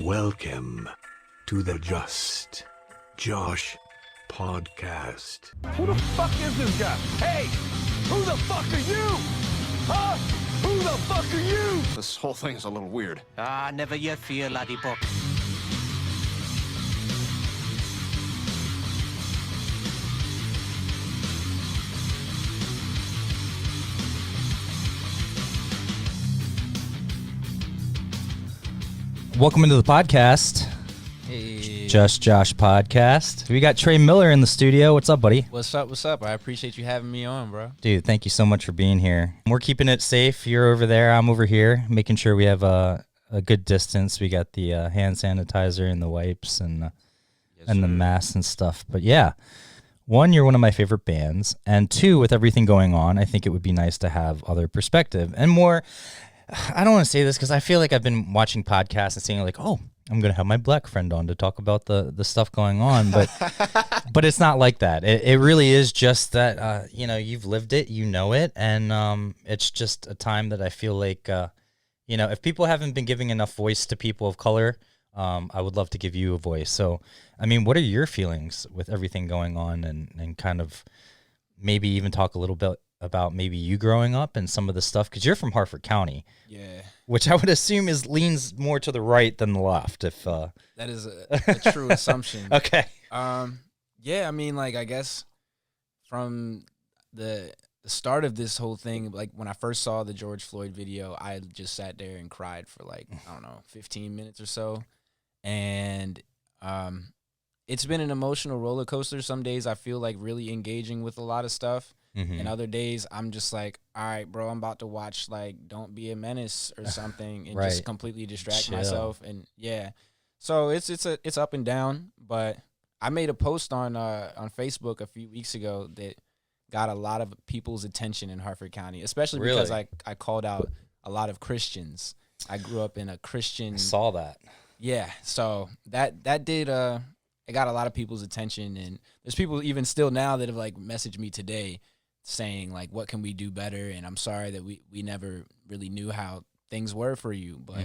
Welcome to the Just Josh podcast. Who the fuck is this guy? Hey, who the fuck are you? Huh? Who the fuck are you? This whole thing's a little weird. Never you fear, laddie buck. Welcome into the podcast. Hey. Just Josh podcast. We got Trey Miller in the studio. What's up, buddy? What's up? What's up? I appreciate you having me on, bro. Dude, thank you so much for being here. We're keeping it safe. You're over there. I'm over here, making sure we have a good distance. We got the hand sanitizer and the wipes and the masks and stuff. But yeah, one, you're one of my favorite bands. And two, with everything going on, I think it would be nice to have other perspective and more. I don't want to say this because I feel like I've been watching podcasts and saying like, oh, I'm going to have my black friend on to talk about the stuff going on. But it's not like that. It really is just that, you've lived it, you know it. And it's just a time that I feel like, if people haven't been giving enough voice to people of color, I would love to give you a voice. So, I mean, what are your feelings with everything going on and kind of maybe even talk a little bit about maybe you growing up and some of the stuff, because you're from Harford County, which I would assume leans more to the right than the left. If that is a true assumption. Okay. I mean, like, I guess from the start of this whole thing, like when I first saw the George Floyd video, I just sat there and cried for like, I don't know, 15 minutes or so. And it's been an emotional roller coaster. Some days I feel like really engaging with a lot of stuff. Mm-hmm. And other days I'm just like, all right, bro, I'm about to watch like Don't Be a Menace or something and just completely distract myself. And yeah, so it's up and down. But I made a post on Facebook a few weeks ago that got a lot of people's attention in Harford County, especially because I called out a lot of Christians. I grew up in a Christian. I saw that. Yeah, so that did it got a lot of people's attention, and there's people even still now that have like messaged me today saying like, what can we do better? And I'm sorry that we never really knew how things were for you. But,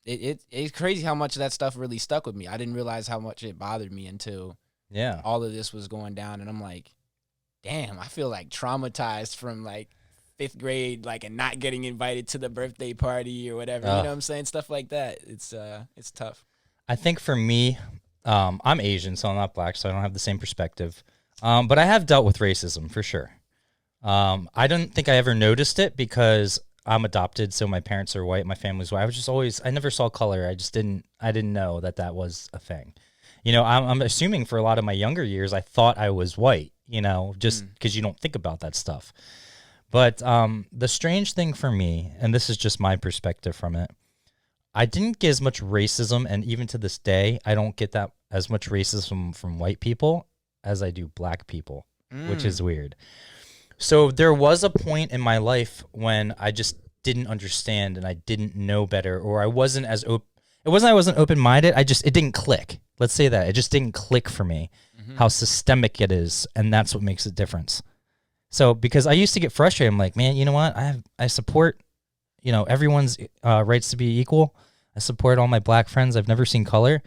it's crazy how much of that stuff really stuck with me. I didn't realize how much it bothered me until all of this was going down. And I'm like, damn, I feel like traumatized from like 5th grade, like, and not getting invited to the birthday party or whatever. You know what I'm saying? Stuff like that. It's tough. I think for me, I'm Asian, so I'm not black, so I don't have the same perspective. But I have dealt with racism for sure. I don't think I ever noticed it because I'm adopted, so my parents are white, my family's white. I never saw color. I didn't know that was a thing. I'm assuming for a lot of my younger years, I thought I was white, just because you don't think about that stuff. But the strange thing for me, and this is just my perspective from it, I didn't get as much racism, and even to this day, I don't get that as much racism from white people as I do black people, which is weird. So there was a point in my life when I just didn't understand and I didn't know better, or I wasn't as open. It wasn't I wasn't open-minded. It didn't click. Let's say that. It just didn't click for me how systemic it is, and that's what makes a difference. So because I used to get frustrated, I'm like, man, you know what? I support, everyone's rights to be equal. I support all my black friends. I've never seen color.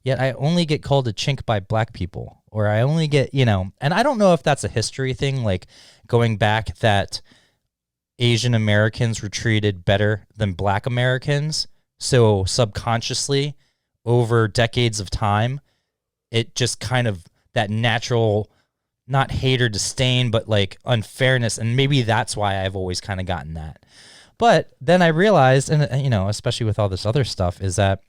Yet I only get called a chink by black people, or I only get, and I don't know if that's a history thing, like going back that Asian Americans were treated better than black Americans. So subconsciously, over decades of time, it just kind of that natural, not hate or disdain, but like unfairness. And maybe that's why I've always kind of gotten that. But then I realized, and especially with all this other stuff, is that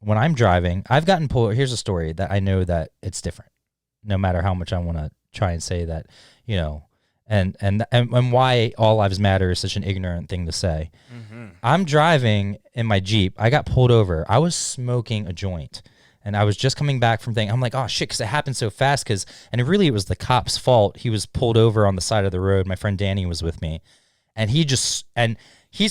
when I'm driving, I've gotten pulled. Here's a story that I know that it's different, no matter how much I want to try and say that, and why all lives matter is such an ignorant thing to say. Mm-hmm. I'm driving in my Jeep. I got pulled over. I was smoking a joint, and I was just coming back from thing. I'm like, oh shit, because it happened so fast. And it was the cop's fault. He was pulled over on the side of the road. My friend Danny was with me, and he's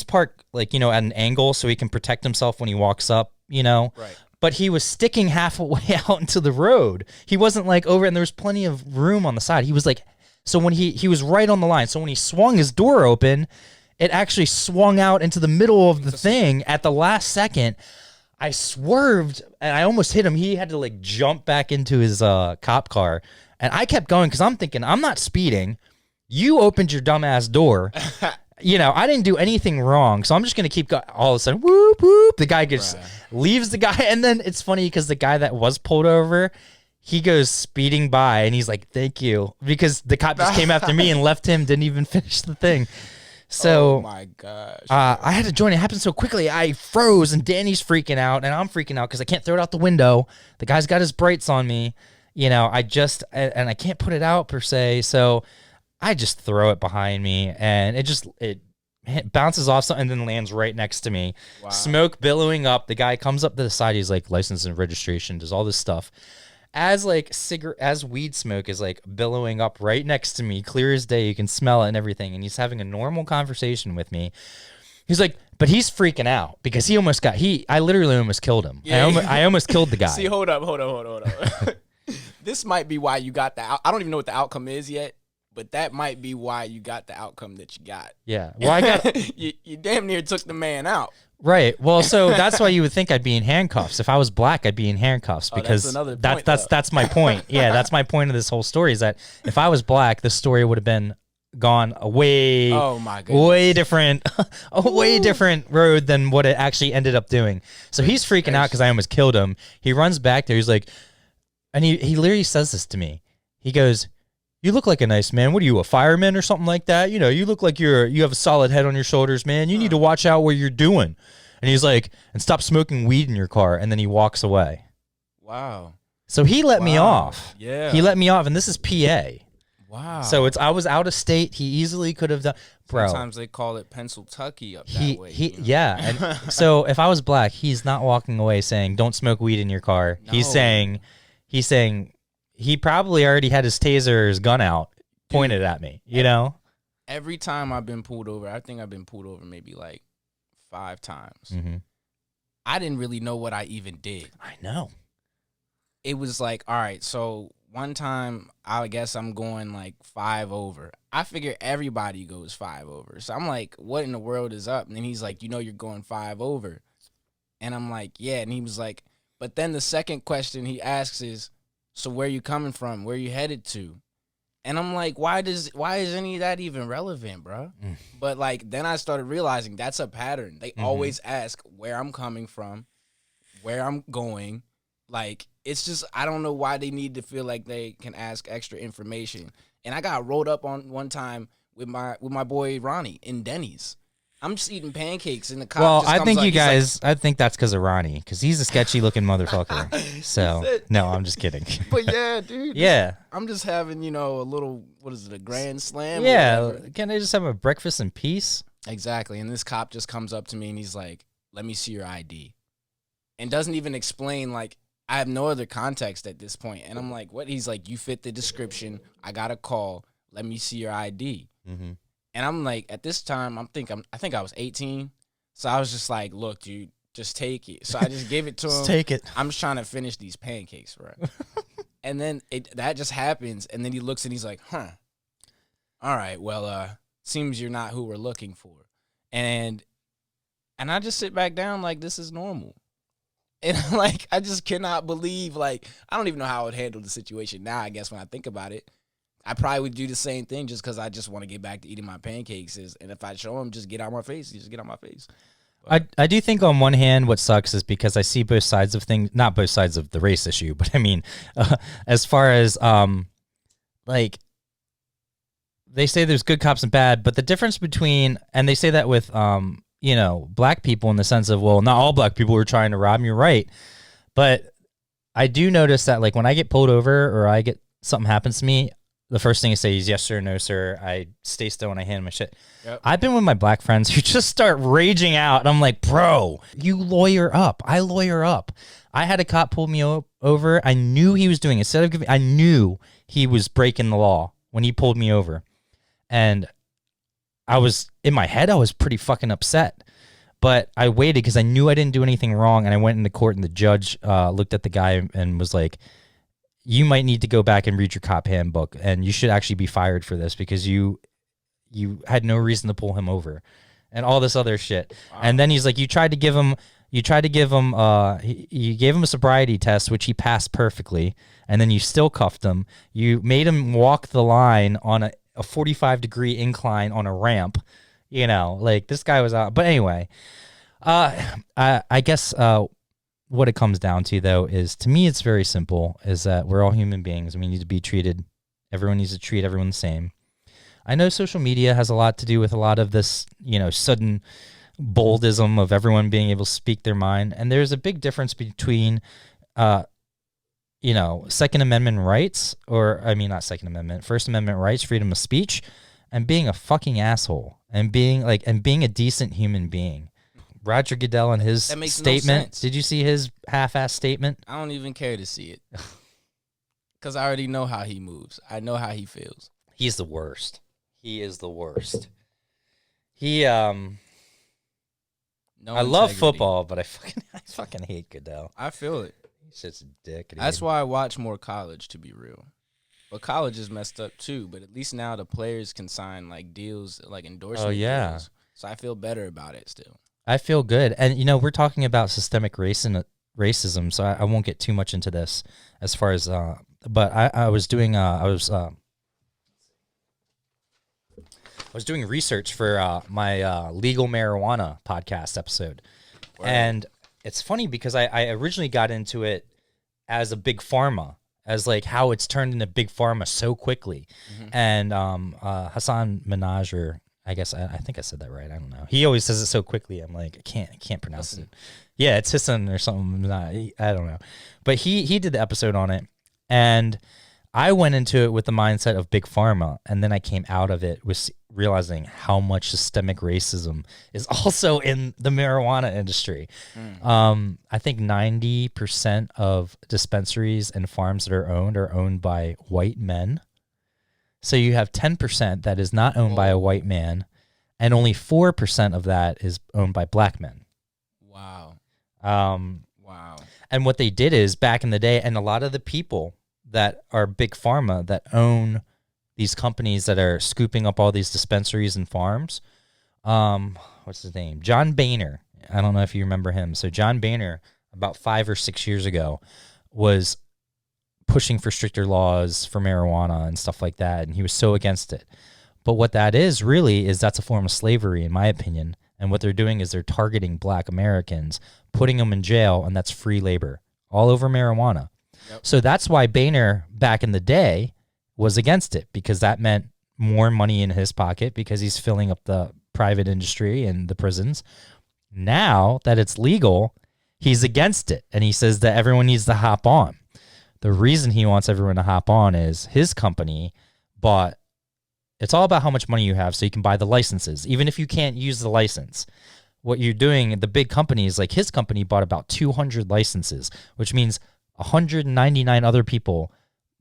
parked like at an angle so he can protect himself when he walks up. Right. But he was sticking halfway out into the road. He wasn't like over, and there was plenty of room on the side. He was like, so when he was right on the line. So when he swung his door open, it actually swung out into the middle of the thing at the last second. I swerved and I almost hit him. He had to like jump back into his cop car. And I kept going because I'm thinking, I'm not speeding. You opened your dumbass door. You know, I didn't do anything wrong. So I'm just going to keep going. All of a sudden, whoop, whoop. The guy just leaves the guy. And then it's funny because the guy that was pulled over, he goes speeding by and he's like, thank you. Because the cop just came after me and left him, didn't even finish the thing. So, oh my gosh, I had to join. It happened so quickly. I froze, and Danny's freaking out, and I'm freaking out because I can't throw it out the window. The guy's got his brights on me, you know. I can't put it out per se, so I just throw it behind me, and it bounces off something and then lands right next to me. Wow. Smoke billowing up. The guy comes up to the side. He's like, license and registration, does all this stuff. As weed smoke is like billowing up right next to me, clear as day, you can smell it and everything. And he's having a normal conversation with me. He's like, but he's freaking out because I literally almost killed him. Yeah. I almost killed the guy. See, hold up. This might be why you got I don't even know what the outcome is yet, but that might be why you got the outcome that you got. Yeah. Well, I got you damn near took the man out. Right. Well, so that's why you would think I'd be in handcuffs. If I was black, I'd be in handcuffs because that's another point, that's my point. Yeah, that's my point of this whole story is that if I was black, this story would have been gone away. Oh my goodness. Way different, way different road than what it actually ended up doing. So he's freaking out because I almost killed him. He runs back there. He's like, and he literally says this to me. He goes, "You look like a nice man. What are you, a fireman or something like that? You know, you look like you have a solid head on your shoulders, man. You need to watch out what you're doing." And he's like, "And stop smoking weed in your car." And then he walks away. Wow. So he let me off. Yeah. He let me off, and this is PA. Wow. So I was out of state. He easily could have done. Bro. Sometimes they call it Pennsyltucky up that way. Yeah. And so if I was black, he's not walking away saying, "Don't smoke weed in your car." No. He's saying he probably already had his taser or his gun out pointed at me, you know? Every time I've been pulled over, I think I've been pulled over maybe like 5 times. Mm-hmm. I didn't really know what I even did. I know. It was like, all right, so one time, I guess I'm going like 5 over. I figure everybody goes 5 over. So I'm like, what in the world is up? And then he's like, you're going 5 over. And I'm like, yeah. And he was like, but then the second question he asks is, so where you coming from? Where you headed to? And I'm like, why is any of that even relevant, bro? But like, then I started realizing that's a pattern. They always ask where I'm coming from, where I'm going. Like, it's just, I don't know why they need to feel like they can ask extra information. And I got rolled up on one time with my boy Ronnie in Denny's. I'm just eating pancakes and the cop just comes think you guys, I think that's because of Ronnie, because he's a sketchy looking motherfucker. So, no, I'm just kidding. But yeah, dude. Yeah. I'm just having, a little, what is it, a grand slam? Yeah. Can't I just have a breakfast in peace? Exactly. And this cop just comes up to me and he's like, let me see your ID. And doesn't even explain, like, I have no other context at this point. And I'm like, what? He's like, you fit the description. I got a call. Let me see your ID. Mm-hmm. And I'm like, at this time, I think I was 18. So I was just like, look, dude, just take it. So I just gave it to him. Just take it. I'm just trying to finish these pancakes, right? And then that just happens. And then he looks and he's like, all right, well, seems you're not who we're looking for. And I just sit back down like, this is normal. And like, I just cannot believe, like, I don't even know how I would handle the situation now, I guess, when I think about it. I probably would do the same thing just because I just want to get back to eating my pancakes. And if I show them, just get out my face. Just get out my face. I do think on one hand, what sucks is because I see both sides of things, not both sides of the race issue, but I mean, as far as, like, they say there's good cops and bad, but the difference between, and they say that with, black people in the sense of, well, not all black people are trying to rob me, right? But I do notice that, like, when I get pulled over or something happens to me, the first thing I say is yes, sir, no, sir. I stay still when I hand my shit. Yep. I've been with my black friends who just start raging out. And I'm like, bro, you lawyer up. I lawyer up. I had a cop pull me over. I knew he was doing it. I knew he was breaking the law when he pulled me over. And in my head, I was pretty fucking upset. But I waited because I knew I didn't do anything wrong. And I went into court and the judge looked at the guy and was like, you might need to go back and read your cop handbook, and you should actually be fired for this because you had no reason to pull him over and all this other shit. Wow. And then he's like, you tried to give him, You tried to give him, you gave him a sobriety test, which he passed perfectly, and then you still cuffed him. You made him walk the line on a 45-degree incline on a ramp. You know, like this guy was out. But anyway, I guess what it comes down to, though, is to me, it's very simple, is that we're all human beings and we need to be treated. Everyone needs to treat everyone the same. I know social media has a lot to do with a lot of this, you know, sudden boldism of everyone being able to speak their mind. And there's a big difference between, you know, Second Amendment rights, or I mean, not Second Amendment, First Amendment rights, freedom of speech, and being a fucking asshole and being a decent human being. Roger Goodell and his statement. No sense. Did you see his half-ass statement? I don't even care to see it. Because I already know how he moves. I know how he feels. He's the worst. He is the worst. He, No I love integrity. football, but I fucking hate Goodell. I feel it. He's just a dick. Dude. That's why I watch more college, to be real. But college is messed up too. But at least now the players can sign like deals, like endorsement deals. So I feel better about it still. I feel good. And, you know, we're talking about systemic racism, so I won't get too much into this as far as, but I was doing, I was doing research for my legal marijuana podcast episode. Wow. And it's funny because I originally got into it as a Big Pharma, as like how it's turned into Big Pharma so quickly. Mm-hmm. And Hassan Minaj, or I guess I think I said that right. I don't know. He always says it so quickly. I'm like, I can't pronounce it. Yeah, it's Hassan or something. I don't know. But he did the episode on it, and I went into it with the mindset of Big Pharma, and then I came out of it with realizing how much systemic racism is also in the marijuana industry. I think 90% of dispensaries and farms that are owned by white men. So you have 10% that is not owned by a white man, and only 4% of that is owned by black men. Wow. Wow. And what they did is, back in the day, and a lot of the people that are Big Pharma that own these companies that are scooping up all these dispensaries and farms. What's his name? John Boehner. I don't know if you remember him. So John Boehner, about 5 or 6 years ago, was pushing for stricter laws for marijuana and stuff like that, and he was so against it. But what that is really is that's a form of slavery, in my opinion. And what they're doing is they're targeting black Americans, putting them in jail, and that's free labor all over marijuana. Yep. So that's why Boehner, back in the day, was against it, because that meant more money in his pocket because he's filling up the private industry and the prisons. Now that it's legal, he's against it, and he says that everyone needs to hop on. The reason he wants everyone to hop on is his company bought, it's all about how much money you have so you can buy the licenses, even if you can't use the license. What you're doing, the big companies, like his company bought about 200 licenses, which means 199 other people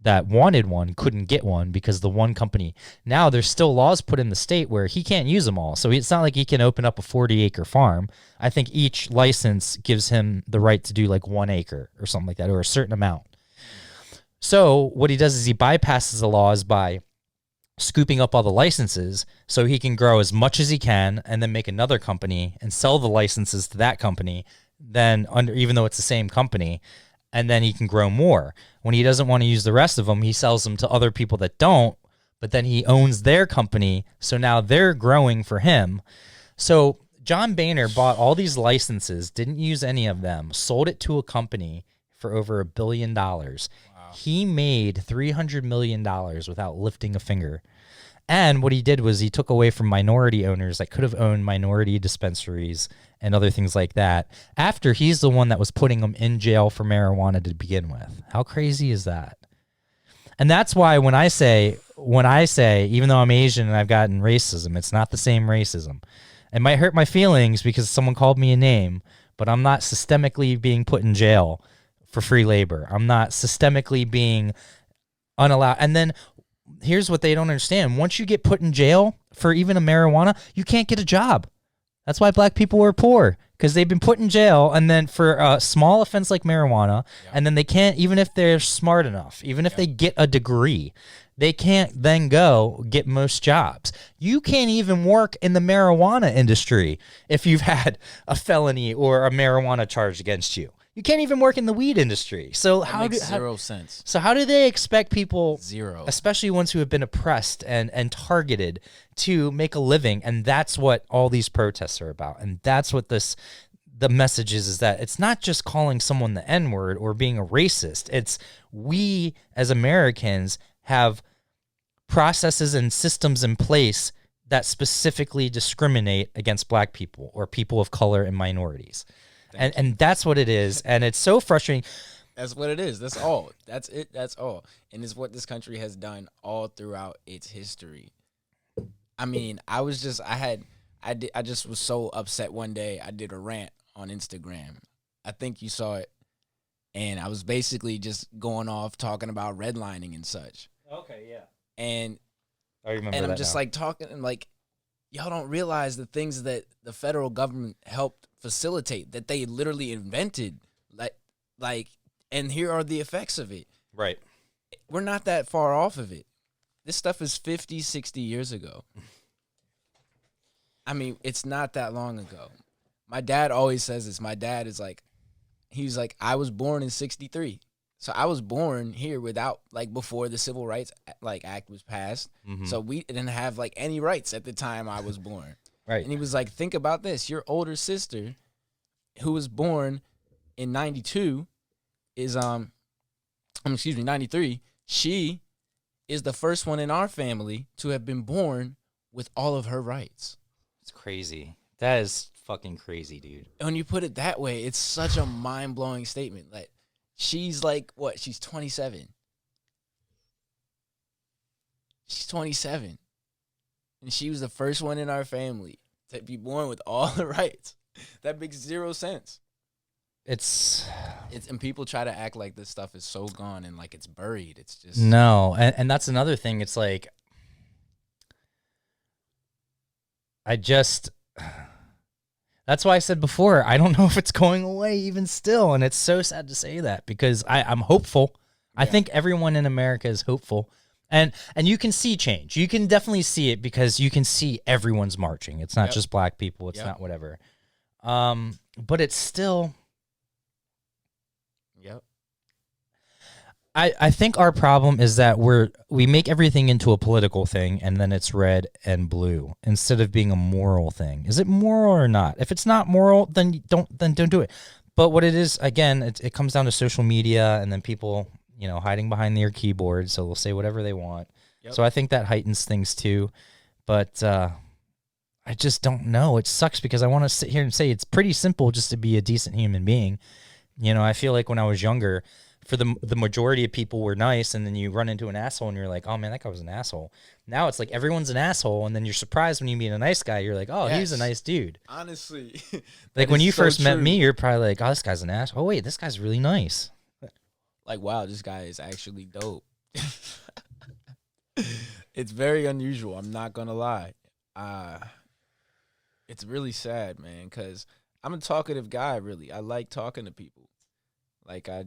that wanted one couldn't get one because the one company. Now there's still laws put in the state where he can't use them all. So it's not like he can open up a 40-acre farm. I think each license gives him the right to do like 1 acre or something like that, or a certain amount. So what he does is he bypasses the laws by scooping up all the licenses so he can grow as much as he can and then make another company and sell the licenses to that company, then even though it's the same company, and then he can grow more. When he doesn't want to use the rest of them, he sells them to other people that don't, but then he owns their company, so now they're growing for him. So John Boehner bought all these licenses, didn't use any of them, sold it to a company for over $1 billion. Wow. He made $300 million without lifting a finger. And what he did was he took away from minority owners that could have owned minority dispensaries and other things like that, after he's the one that was putting them in jail for marijuana to begin with. How crazy is that? And that's why when I say, even though I'm Asian and I've gotten racism, it's not the same racism. It might hurt my feelings because someone called me a name, but I'm not systemically being put in jail for free labor. I'm not systemically being unallowed. And then here's what they don't understand. Once you get put in jail for even a marijuana, you can't get a job. That's why black people are poor, because they've been put in jail, and then for a small offense like marijuana, and then they can't, even if they're smart enough, even if they get a degree, they can't then go get most jobs. You can't even work in the marijuana industry if you've had a felony or a marijuana charge against you. You can't even work in the weed industry. So That makes zero sense. So how do they expect people, Zero. especially ones who have been oppressed and targeted, to make a living? And that's what all these protests are about. And that's what the message is that it's not just calling someone the N-word or being a racist. It's we as Americans have processes and systems in place that specifically discriminate against black people or people of color and minorities. And that's what it is. And it's so frustrating. That's what it is. That's all. That's it. That's all. And it's what this country has done all throughout its history. I mean, I just was so upset one day. I did a rant on Instagram. I think you saw it. And I was basically just going off talking about redlining and such. Okay, yeah. And I remember and I'm that just now. like talking and like, y'all don't realize the things that the federal government helped facilitate, that they literally invented, like, and here are the effects of it. Right. We're not that far off of it. This stuff is 50, 60 years ago. I mean, it's not that long ago. My dad always says this. My dad is like, he's like, I was born in 63. So I was born here without, like, before the Civil Rights Act was passed. Mm-hmm. So we didn't have like any rights at the time I was born. Right. And he was like, think about this. Your older sister, who was born in 92, is 93. She is the first one in our family to have been born with all of her rights. It's crazy. That is fucking crazy, dude. And when you put it that way, it's such a mind-blowing statement. Like, she's like, what? She's 27. She's 27. And she was the first one in our family to be born with all the rights. That makes zero sense. It's And people try to act like this stuff is so gone and like it's buried. It's just no, and that's another thing. It's like that's why I said before, I don't know if it's going away even still, and it's so sad to say that because I'm hopeful. I think everyone in America is hopeful. And you can see change. You can definitely see it because you can see everyone's marching. It's not just black people. It's not whatever. But it's still. Yep. I think our problem is that we make everything into a political thing, and then it's red and blue instead of being a moral thing. Is it moral or not? If it's not moral, then don't do it. But what it is, again, it comes down to social media, and then people, hiding behind their keyboard, so they'll say whatever they want. Yep. So I think that heightens things too. But I just don't know. It sucks because I want to sit here and say it's pretty simple just to be a decent human being. I feel like when I was younger, for the majority of people were nice, and then you run into an asshole and you're like, oh man, that guy was an asshole. Now it's like everyone's an asshole, and then you're surprised when you meet a nice guy. You're like, oh, he was a nice dude. Honestly. Like when you first met me, you're probably like, oh, this guy's an asshole. Oh wait, this guy's really nice. Like, wow, this guy is actually dope. It's very unusual. I'm not going to lie. It's really sad, man, because I'm a talkative guy, really. I like talking to people. Like, I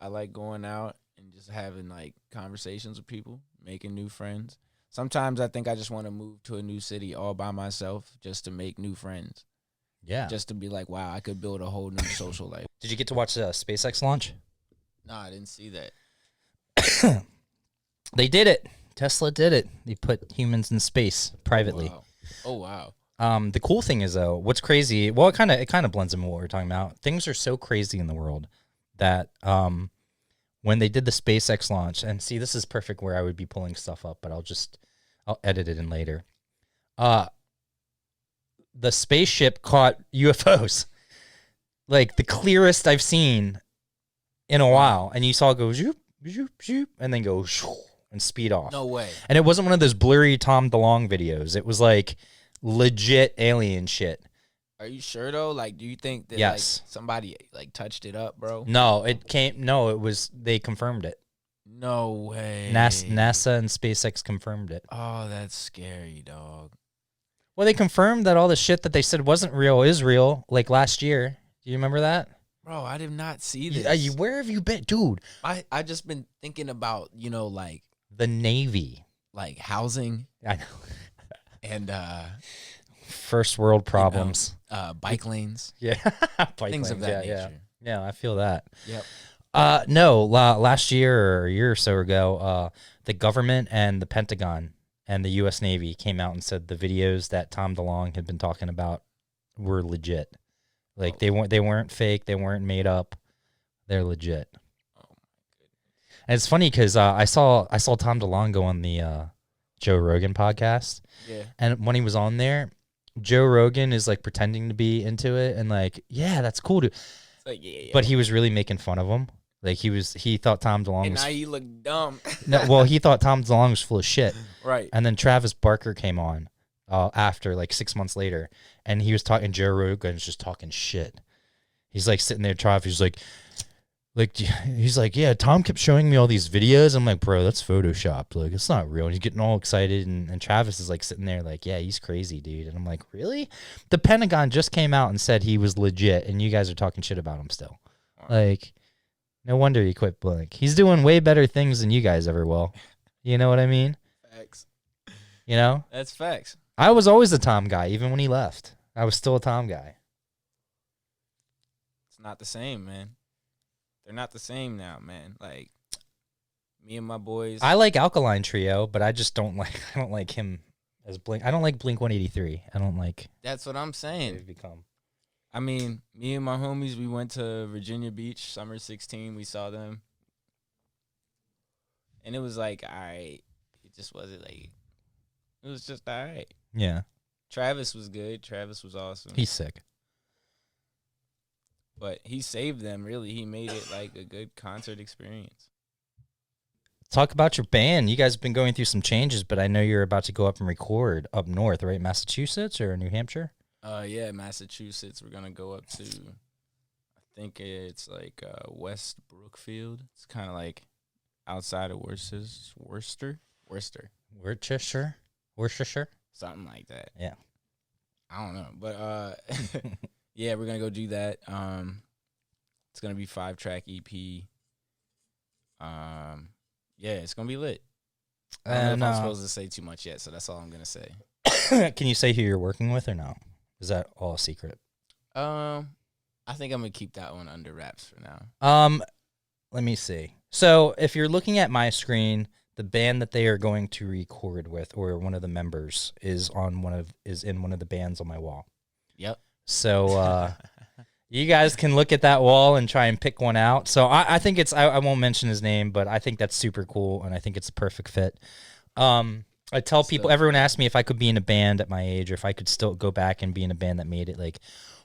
like going out and just having, like, conversations with people, making new friends. Sometimes I think I just want to move to a new city all by myself just to make new friends. Yeah. Just to be like, wow, I could build a whole new social life. Did you get to watch the SpaceX launch? No, I didn't see that. They did it. Tesla did it. They put humans in space privately. Wow. Oh, wow. The cool thing is, though, what's crazy, well, it kind of blends in with what we're talking about. Things are so crazy in the world that when they did the SpaceX launch, and see, this is perfect where I would be pulling stuff up, but I'll edit it in later. The spaceship caught UFOs, like the clearest I've seen in a while. And you saw it go zoop, zoop, zoop, and then go shoo, and speed off. No way. And it wasn't one of those blurry Tom DeLonge videos. It was like legit alien shit. Are you sure though? Like, do you think that Yes. like somebody like touched it up, bro? No, it was, they confirmed it. No way. NASA and SpaceX confirmed it. Oh, that's scary, dog. Well, they confirmed that all the shit that they said wasn't real is real, like last year. Do you remember that? Bro, I did not see this. Where have you been, dude? I just been thinking about, like The Navy. like housing I know. and First world problems. bike lanes, Yeah. things of that nature. Yeah, I feel that. Yep. No, last year or a year or so ago, the government and the Pentagon and the U.S. Navy came out and said the videos that Tom DeLonge had been talking about were legit. Like they weren't fake, they weren't made up, they're legit. Oh my goodness. And it's funny because I saw Tom DeLonge go on the Joe Rogan podcast, Yeah. and when he was on there, Joe Rogan is like pretending to be into it and like, yeah, that's cool, dude. It's like, yeah. But he was really making fun of him. Like he thought Tom DeLonge And was now he look dumb. no, well, he thought Tom DeLonge was full of shit. Right. And then Travis Barker came on after like 6 months later, and he was talking. Joe Rogan's just talking shit. He's like sitting there, Travis. He's like, yeah. Tom kept showing me all these videos. I'm like, bro, that's photoshopped. Like, it's not real. And he's getting all excited, and Travis is like sitting there, like, yeah, he's crazy, dude. And I'm like, really? The Pentagon just came out and said he was legit, and you guys are talking shit about him still. Like, no wonder he quit Blink. He's doing way better things than you guys ever will. You know what I mean? Facts. You know? That's facts. I was always a Tom guy, even when he left. I was still a Tom guy. It's not the same, man. They're not the same now, man. Like me and my boys. I like Alkaline Trio, but I just don't like him as Blink. I don't like Blink 183. I don't like That's what I'm what saying. they've become. I mean, me and my homies, we went to Virginia Beach, summer 16. We saw them. And it was like, all right. It just wasn't like, it was just all right. Yeah, Travis was good. Travis was awesome. he's sick. But he saved them, really. He made it like a good concert experience. Talk about your band. You guys have been going through some changes, but I know you're about to go up and record up north, right? Massachusetts or New Hampshire? Yeah, Massachusetts. We're gonna go up to, I think it's like West Brookfield. It's kind of like outside of Worcester, Worcestershire. something like that. Yeah. I don't know, but yeah, we're gonna go do that. It's gonna be 5-track EP. Yeah, it's gonna be lit. I don't know if I'm supposed to say too much yet, so that's all I'm gonna say. Can you say who you're working with or no? Is that all a secret? I think I'm gonna keep that one under wraps for now. Let me see. So if you're looking at my screen, the band that they are going to record with, or one of the members, is in one of the bands on my wall. Yep. So you guys can look at that wall and try and pick one out. So I think I won't mention his name, but I think that's super cool, and I think it's a perfect fit. I tell people, everyone asks me if I could be in a band at my age, or if I could still go back and be in a band that made it, like,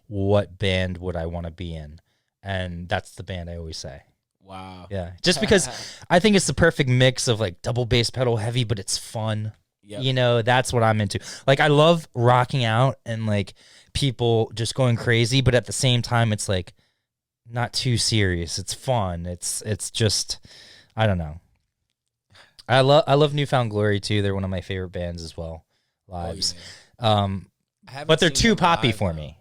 what band would I want to be in? And that's the band I always say. Wow. Yeah. Just because I think it's the perfect mix of like double bass pedal heavy, but it's fun. Yep. You know, that's what I'm into. Like, I love rocking out and like people just going crazy, but at the same time, it's like not too serious. It's fun. It's just, I don't know. I love Newfound Glory too. They're one of my favorite bands as well. Lives. Oh, yeah. But they're seen too them poppy live, for though. me.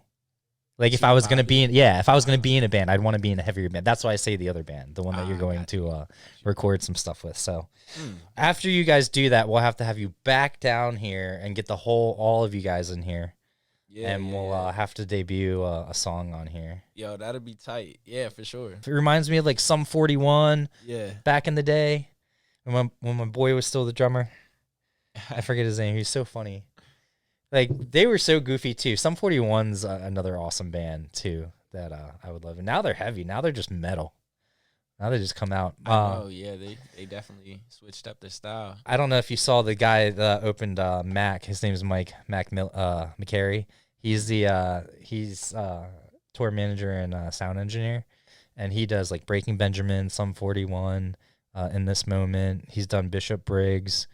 Like, if Too I was gonna poppy? if I was gonna be in a band, I'd want to be in a heavier band. That's why I say the other band, the one that you're going got to record some stuff with. So after you guys do that, we'll have to have you back down here and get all of you guys in here, Yeah, and we'll have to debut a song on here. Yo, that'll be tight. Yeah, for sure. It reminds me of like Sum 41 Yeah. back in the day when my boy was still the drummer. I forget his name. He's so funny. Like, they were so goofy too. Sum 41's another awesome band too that I would love. And now they're heavy. Now they're just metal. Now they just come out. Oh yeah, they definitely switched up their style. I don't know if you saw the guy that opened Mac. His name is Mac McCary. He's tour manager and sound engineer, and he does like Breaking Benjamin, Sum 41, In This Moment. He's done Bishop Briggs.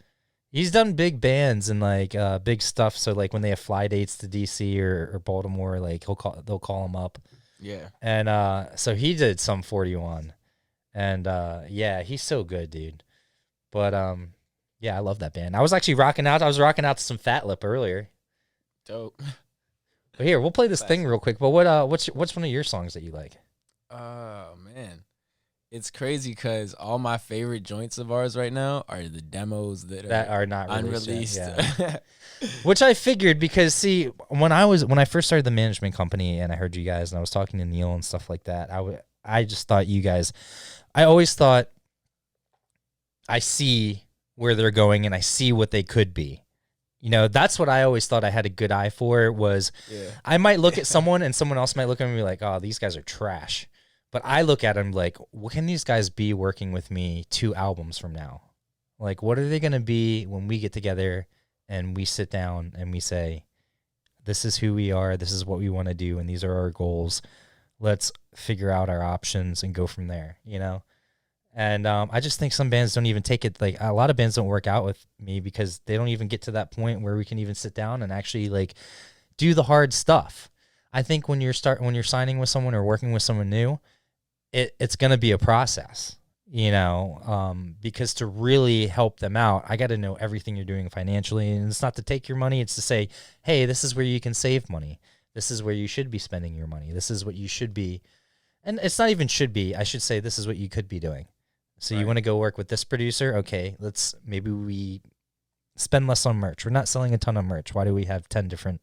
He's done big bands and like big stuff. So like when they have fly dates to DC or Baltimore, like they'll call him up. Yeah. And so he did Sum 41, and yeah, he's so good, dude. But yeah, I love that band. I was actually rocking out. I was rocking out to some Fat Lip earlier. Dope. But here, we'll play this thing real quick. But what's one of your songs that you like? Oh man, it's crazy because all my favorite joints of ours right now are the demos that Are not unreleased. Yeah. Which I figured because see, when I first started the management company and I heard you guys and I was talking to Neil and stuff like that, I just thought you guys, I always thought I see where they're going and I see what they could be. You know, that's what I always thought I had a good eye for was I might look at someone and someone else might look at me and be like, oh, these guys are trash. But I look at them like, what can these guys be working with me 2 albums from now? Like, what are they going to be when we get together and we sit down and we say, this is who we are, this is what we want to do, and these are our goals. Let's figure out our options and go from there, you know? And I just think some bands don't even take it, like a lot of bands don't work out with me because they don't even get to that point where we can even sit down and actually like do the hard stuff. I think when you're signing with someone or working with someone new, it's going to be a process, you know, because to really help them out, I got to know everything you're doing financially. And it's not to take your money. It's to say, hey, this is where you can save money. This is where you should be spending your money. This is what you should be. And it's not even should be. I should say this is what you could be doing. So you want to go work with this producer? Okay, maybe we spend less on merch. We're not selling a ton of merch. Why do we have 10 different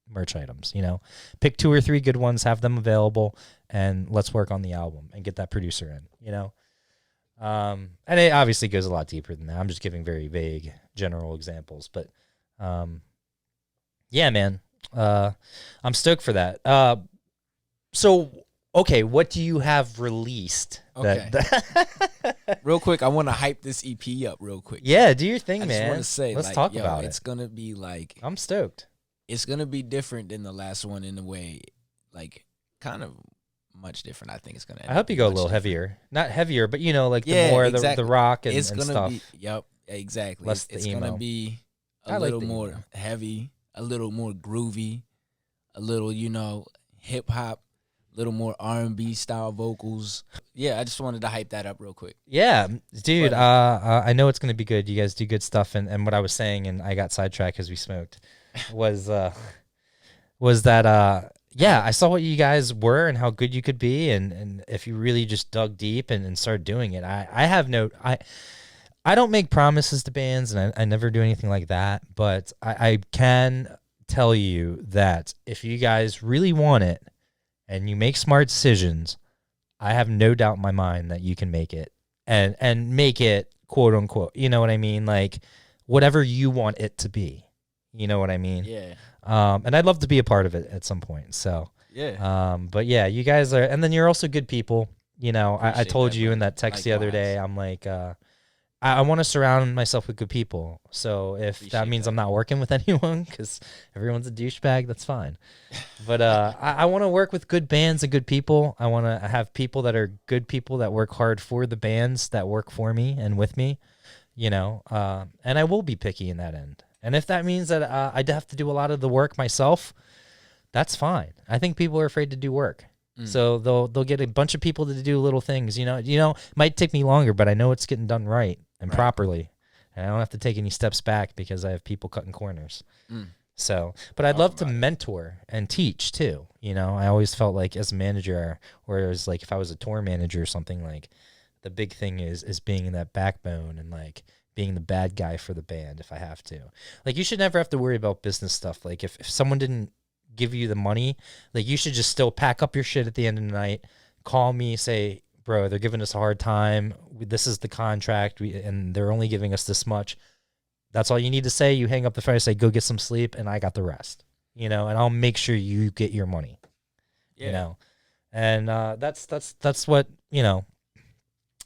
merch items? You know, pick 2 or 3 good ones, have them available, and let's work on the album and get that producer in, you know? And it obviously goes a lot deeper than that. I'm just giving very vague general examples, but yeah, man, I'm stoked for that. So, okay, what do you have released? Okay. Real quick, I want to hype this EP up real quick. Yeah, do your thing, I man. just want to say, let's like, talk about it's going to be like, I'm stoked. It's going to be different than the last one in a way, like kind of much different. I think it's going to I hope you go a little heavier. Not heavier, but you know, like the more the rock and, it's and gonna stuff. Be, yep, exactly. Less It's the going to emo. be I a like little the more emo. heavy, a little more groovy, a little, you know, hip hop, a little more R&B style vocals. Yeah, I just wanted to hype that up real quick. Yeah, dude, I know it's going to be good. You guys do good stuff. And what I was saying, and I got sidetracked because we smoked, was that, yeah, I saw what you guys were and how good you could be. And if you really just dug deep and started doing it, I don't make promises to bands and I never do anything like that. But I can tell you that if you guys really want it and you make smart decisions, I have no doubt in my mind that you can make it and make it quote unquote, you know what I mean? Like whatever you want it to be, you know what I mean? Yeah. And I'd love to be a part of it at some point. So, Yeah. but yeah, you guys are, and then you're also good people. You know, I Appreciate told that, you in brother. that text the other Likewise. day, I'm like, I want to surround myself with good people. So if that Appreciate means that. I'm not working with anyone because everyone's a douchebag, that's fine. But I want to work with good bands and good people. I want to have people that are good people that work hard for the bands that work for me and with me, you know, and I will be picky in that end. And if that means that I'd have to do a lot of the work myself, that's fine. I think people are afraid to do work. So they'll get a bunch of people to do little things, you know, it might take me longer, but I know it's getting done right and properly. And I don't have to take any steps back because I have people cutting corners. So, but I'd love to mentor and teach too. You know, I always felt like as a manager, or as like if I was a tour manager or something, like the big thing is being that backbone and like being the bad guy for the band if I have to. Like you should never have to worry about business stuff. Like if someone didn't give you the money, like you should just still pack up your shit at the end of the night, call me, say, bro, they're giving us a hard time. This is the contract, and they're only giving us this much. That's all you need to say. You hang up the phone, say, go get some sleep, and I got the rest. You know, and I'll make sure you get your money. Yeah. You know, and that's what, you know,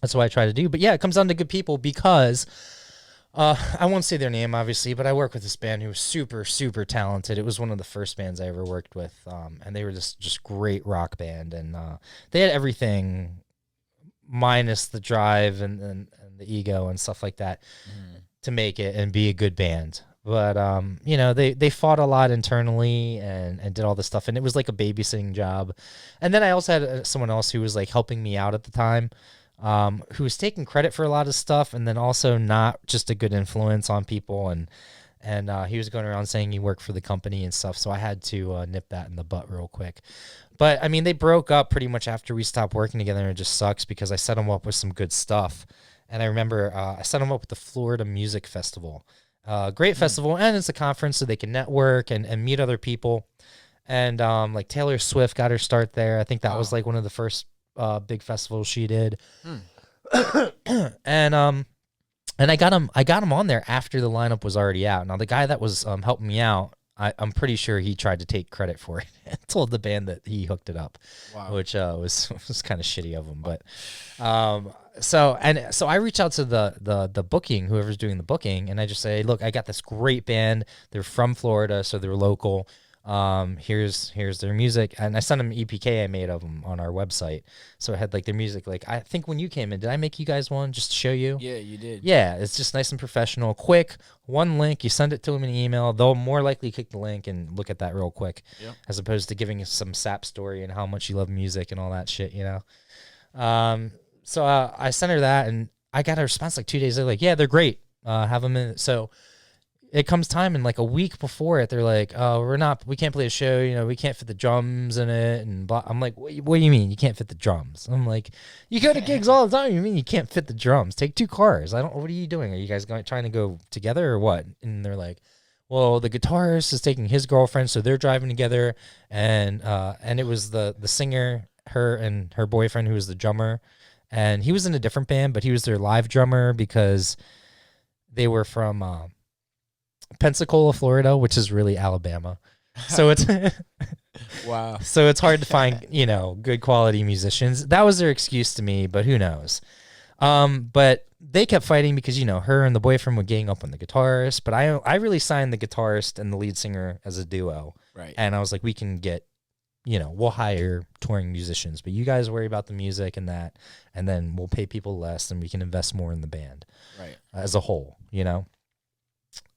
that's what I try to do. But yeah, it comes down to good people because I won't say their name, obviously, but I work with this band who was super, super talented. It was one of the first bands I ever worked with, and they were just great rock band, and they had everything minus the drive and the ego and stuff like that to make it and be a good band. But you know, they fought a lot internally and did all this stuff, and it was like a babysitting job. And then I also had someone else who was like helping me out at the time, who was taking credit for a lot of stuff, and then also not just a good influence on people. And and he was going around saying he worked for the company and stuff. So I had to nip that in the butt real quick. But I mean, they broke up pretty much after we stopped working together, and it just sucks because I set him up with some good stuff. And I remember I set him up with the Florida Music Festival. Great festival, and it's a conference so they can network and meet other people. And like Taylor Swift got her start there. I think that was like one of the first big festivals she did. And I got him on there after the lineup was already out. Now the guy that was helping me out, I'm pretty sure he tried to take credit for it and told the band that he hooked it up, which was kind of shitty of him. But so I reach out to the booking, whoever's doing the booking, and I just say, look, I got this great band. They're from Florida, so they're local. Here's their music, and I sent them EPK I made of them on our website. So it had like their music. Like I think when you came in, did I make you guys one just to show you? Yeah, you did. Yeah, it's just nice and professional, quick. One link, you send it to them in an email. They'll more likely click the link and look at that real quick, as opposed to giving us some sap story and how much you love music and all that shit, you know. So I sent her that, and I got a response like 2 days later, like, yeah, they're great. Have them in. So it comes time, and like a week before it, they're like, oh, we can't play a show, you know, we can't fit the drums in it, and blah. I'm like, what do you mean you can't fit the drums? I'm like, you go to gigs all the time, you mean you can't fit the drums? Take 2 cars. What are you doing? Are you guys trying to go together or what? And they're like, well, the guitarist is taking his girlfriend, so they're driving together, and it was the singer, her and her boyfriend, who was the drummer, and he was in a different band, but he was their live drummer because they were from Pensacola, Florida, which is really Alabama. So it's Wow. So it's hard to find, you know, good quality musicians. That was their excuse to me, but who knows? But they kept fighting because, you know, her and the boyfriend were gang up on the guitarist. But I really signed the guitarist and the lead singer as a duo. Right. And I was like, we can get, you know, we'll hire touring musicians, but you guys worry about the music and that, and then we'll pay people less and we can invest more in the band. Right. As a whole, you know?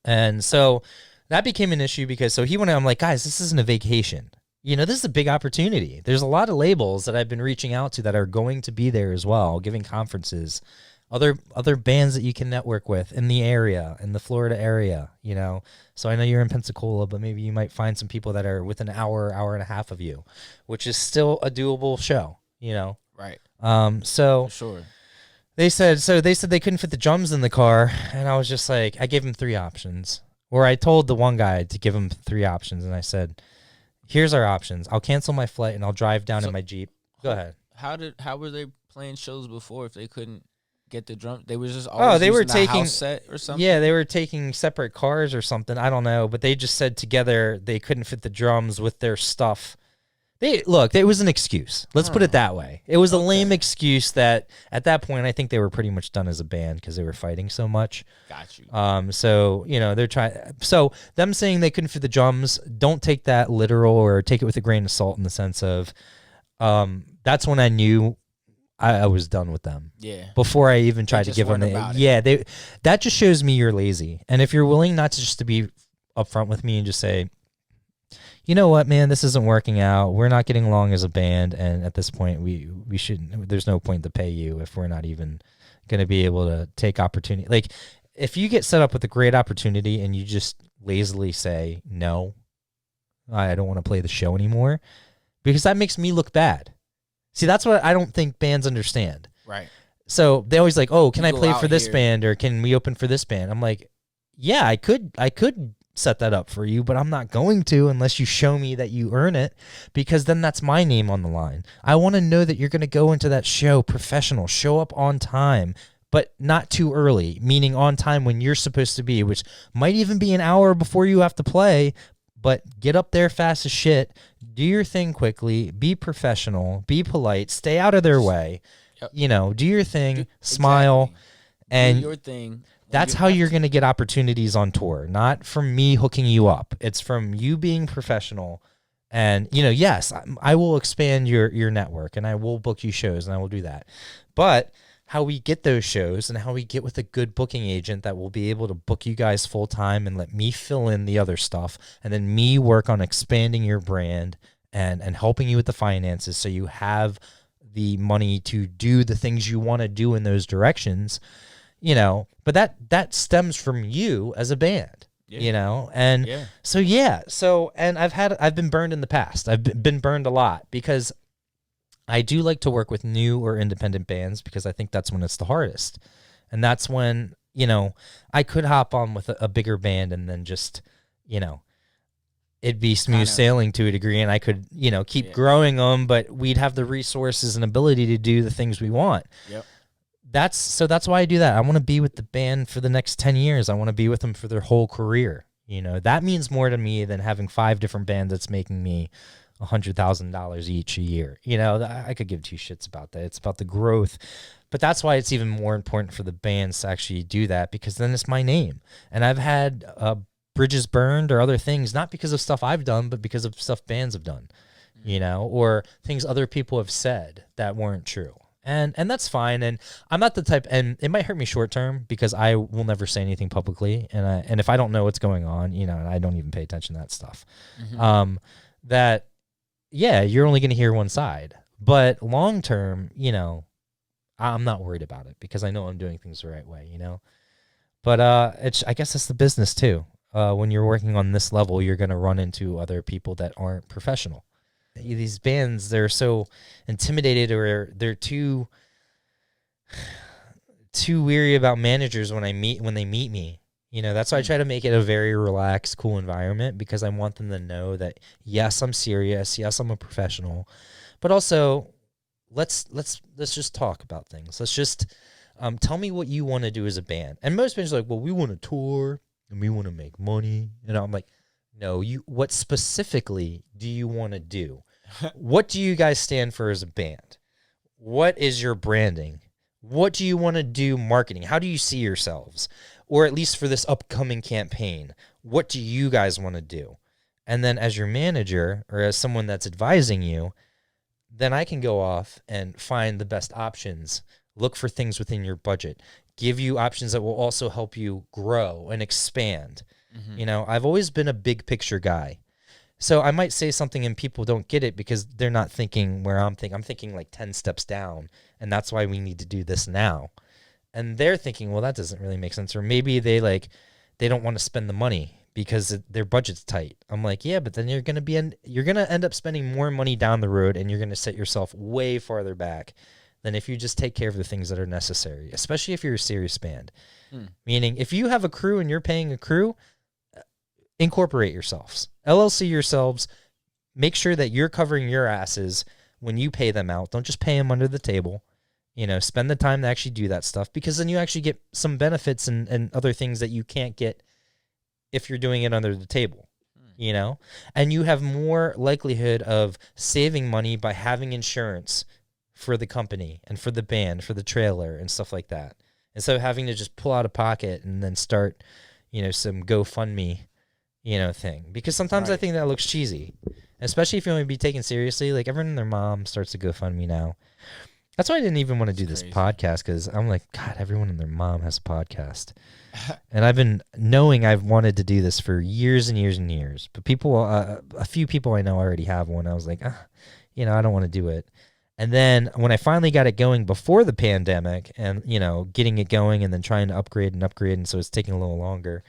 And so that became an issue because he went out, I'm like, guys, this isn't a vacation. You know, this is a big opportunity. There's a lot of labels that I've been reaching out to that are going to be there as well, giving conferences, other bands that you can network with in the area, in the Florida area, you know. So I know you're in Pensacola, but maybe you might find some people that are within an hour and a half of you, which is still a doable show, you know. Right. So For sure. They said they couldn't fit the drums in the car, and I was just like, I gave him 3 options. Or I told the one guy to give him 3 options, and I said, here's our options. I'll cancel my flight and I'll drive down in my Jeep. Go ahead. How were they playing shows before if they couldn't get the drum? They were just always they were using a taking house set or something. Yeah, they were taking separate cars or something. I don't know, but they just said together they couldn't fit the drums with their stuff. It was an excuse. Let's put it that way. It was a lame excuse that at that point I think they were pretty much done as a band because they were fighting so much. Got you. So, you know, they're trying. So them saying they couldn't fit the drums, don't take that literal or take it with a grain of salt in the sense of that's when I knew I was done with them. Yeah. Before I even tried to give them that just shows me you're lazy. And if you're willing not to just to be upfront with me and just say, you know what, man, this isn't working out. We're not getting along as a band, and at this point, we shouldn't. There's no point to pay you if we're not even going to be able to take opportunity. Like, if you get set up with a great opportunity and you just lazily say no, I don't want to play the show anymore, because that makes me look bad. See, that's what I don't think bands understand. Right. So they always like, oh, can I play for this here. band or can we open for this band? I'm like, yeah, I could set that up for you, but I'm not going to unless you show me that you earn it, because then that's my name on the line. I want to know that you're going to go into that show professional, show up on time, but not too early, meaning on time when you're supposed to be, which might even be an hour before you have to play, but get up there fast as shit, do your thing quickly, be professional, be polite, stay out of their way, you know, do your thing, smile, and do your thing. That's how you're going to get opportunities on tour, not from me hooking you up. It's from you being professional. And, you know, yes, I will expand your network and I will book you shows and I will do that. But how we get those shows and how we get with a good booking agent that will be able to book you guys full time and let me fill in the other stuff, and then me work on expanding your brand and helping you with the finances so you have the money to do the things you want to do in those directions. You know, but that stems from you as a band. you know? And and I've been burned in the past. Been burned a lot because I do like to work with new or independent bands because I think that's when it's the hardest. And that's when, you know, I could hop on with a bigger band and then just, you know, it'd be smooth sailing to a degree and I could, you know, keep growing them, but we'd have the resources and ability to do the things we want. Yep. That's why I do that. I want to be with the band for the next 10 years. I want to be with them for their whole career. You know, that means more to me than having 5 different bands that's making me $100,000 each a year. You know, I could give 2 shits about that. It's about the growth. But that's why it's even more important for the bands to actually do that, because then it's my name. And I've had bridges burned or other things, not because of stuff I've done, but because of stuff bands have done, you know, or things other people have said that weren't true. And that's fine. And I'm not the type, and it might hurt me short term because I will never say anything publicly. And if I don't know what's going on, you know, and I don't even pay attention to that stuff, you're only going to hear one side. But long term, you know, I'm not worried about it because I know I'm doing things the right way, you know. But I guess it's the business too. When you're working on this level, you're going to run into other people that aren't professional. These bands, they're so intimidated, or they're too weary about managers when they meet me. You know, that's why I try to make it a very relaxed, cool environment, because I want them to know that yes, I'm serious, yes, I'm a professional, but also let's just talk about things. Let's just tell me what you want to do as a band. And most bands are like, well, we want to tour and we want to make money. And I'm like, no, what specifically do you want to do? What do you guys stand for as a band? What is your branding? What do you want to do marketing? How do you see yourselves? Or at least for this upcoming campaign, what do you guys want to do? And then as your manager or as someone that's advising you, then I can go off and find the best options, look for things within your budget, give you options that will also help you grow and expand. You know, I've always been a big picture guy. So I might say something and people don't get it because they're not thinking where I'm thinking. I'm thinking like 10 steps down, and that's why we need to do this now. And they're thinking, well, that doesn't really make sense. Or maybe they don't want to spend the money because their budget's tight. I'm like, yeah, but then you're going to end up spending more money down the road, and you're going to set yourself way farther back than if you just take care of the things that are necessary, especially if you're a serious band. Meaning if you have a crew and you're paying a crew, incorporate yourselves, LLC yourselves, make sure that you're covering your asses when you pay them out. Don't just pay them under the table. You know, spend the time to actually do that stuff, because then you actually get some benefits and other things that you can't get if you're doing it under the table, you know, and you have more likelihood of saving money by having insurance for the company and for the band, for the trailer and stuff like that. Instead of having to just pull out a pocket and then start, you know, some GoFundMe, you know, thing. Because sometimes I think that looks cheesy, especially if you want to be taken seriously. Like everyone and their mom starts to GoFundMe now. That's why I didn't even want to do this podcast, because I'm like, God, everyone and their mom has a podcast. And I've wanted to do this for years and years and years. But people, a few people I know already have one. I was like, you know, I don't want to do it. And then when I finally got it going before the pandemic and, you know, getting it going and then trying to upgrade, and so it's taking a little longer,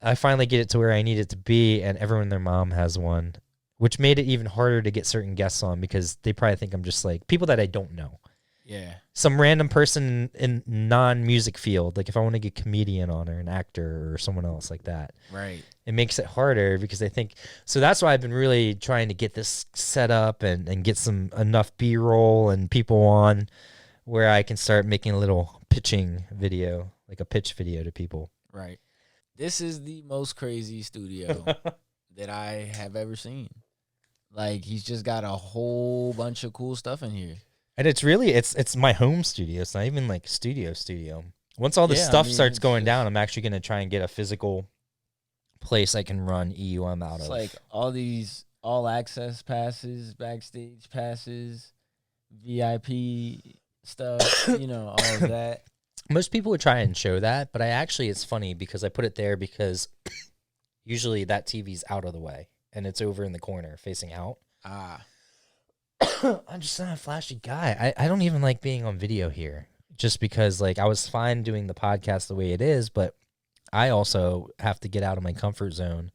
I finally get it to where I need it to be, and everyone and their mom has one, which made it even harder to get certain guests on, because they probably think I'm just like people that I don't know. Yeah. Some random person in non-music field. Like if I want to get a comedian on or an actor or someone else like that. Right. It makes it harder because they think, so that's why I've been really trying to get this set up and get enough B-roll and people on where I can start making a little pitching video, like a pitch video to people. Right. This is the most crazy studio that I have ever seen. Like, he's just got a whole bunch of cool stuff in here. And it's really, it's my home studio. It's not even like studio. Once all this stuff starts going down, I'm actually going to try and get a physical place I can run EUM out of. It's like all these all-access passes, backstage passes, VIP stuff, you know, all of that. Most people would try and show that, but it's funny because I put it there because usually that TV's out of the way and it's over in the corner facing out. I'm just not a flashy guy. I don't even like being on video here just because, like, I was fine doing the podcast the way it is, but I also have to get out of my comfort zone.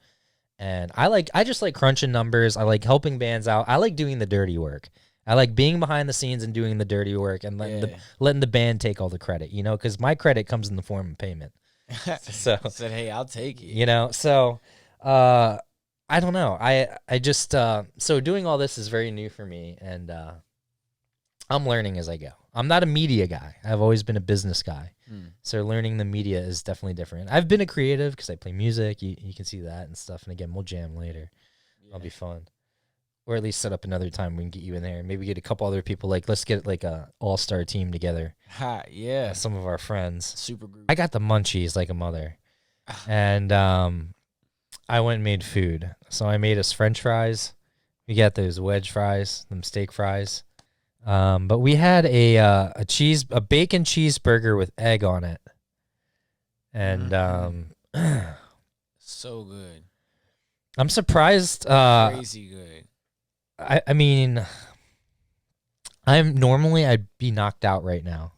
And I just like crunching numbers. I like helping bands out. I like doing the dirty work. I like being behind the scenes and doing the dirty work and letting the band take all the credit, because my credit comes in the form of payment. So said, hey, I'll take it. I don't know. I just so doing all this is very new for me, and I'm learning as I go. I'm not a media guy. I've always been a business guy. So learning the media is definitely different. I've been a creative because I play music. You can see that and stuff. And again, we'll jam later. That'll be fun. Or at least set up another time we can get you in there. Maybe get a couple other people. Like, let's get like a all-star team together. Yeah. Some of our friends. Super group. I got the munchies like a mother. And I went and made food. So I made us French fries. We got those wedge fries, them steak fries. But we had a bacon cheeseburger with egg on it. And so good. I'm surprised. Crazy good. I mean, I'd be knocked out right now.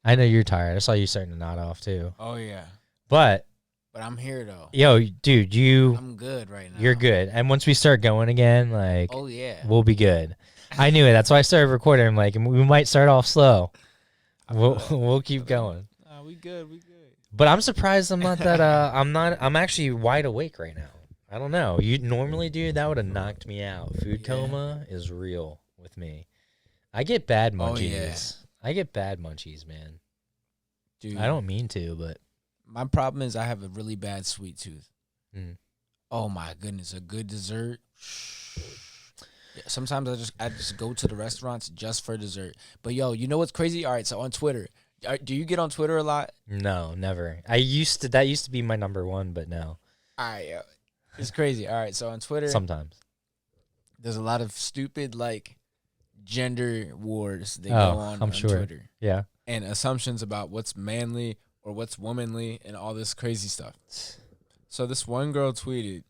I know you're tired. I saw you starting to nod off too. Oh yeah. But I'm here though. Yo, dude, I'm good right now. You're good. And once we start going again, like, oh yeah, we'll be good. I knew it. That's why I started recording. I'm like, we might start off slow. We'll keep going. We good. But I'm surprised I'm not that. I'm actually wide awake right now. I don't know. You normally, dude, that would have knocked me out. Food coma is real with me. I get bad munchies. Yeah. I get bad munchies, man. Dude, I don't mean to, but my problem is I have a really bad sweet tooth. Mm. Oh my goodness, a good dessert. Yeah, sometimes I just go to the restaurants just for dessert. But yo, you know what's crazy? All right, so on Twitter, do you get on Twitter a lot? No, never. That used to be my number one, but no. All right, yo, it's crazy. All right, so on Twitter, Sometimes there's a lot of stupid like gender wars that go on I'm sure. Twitter. Yeah. And assumptions about what's manly or what's womanly and all this crazy stuff. So this one girl tweeted,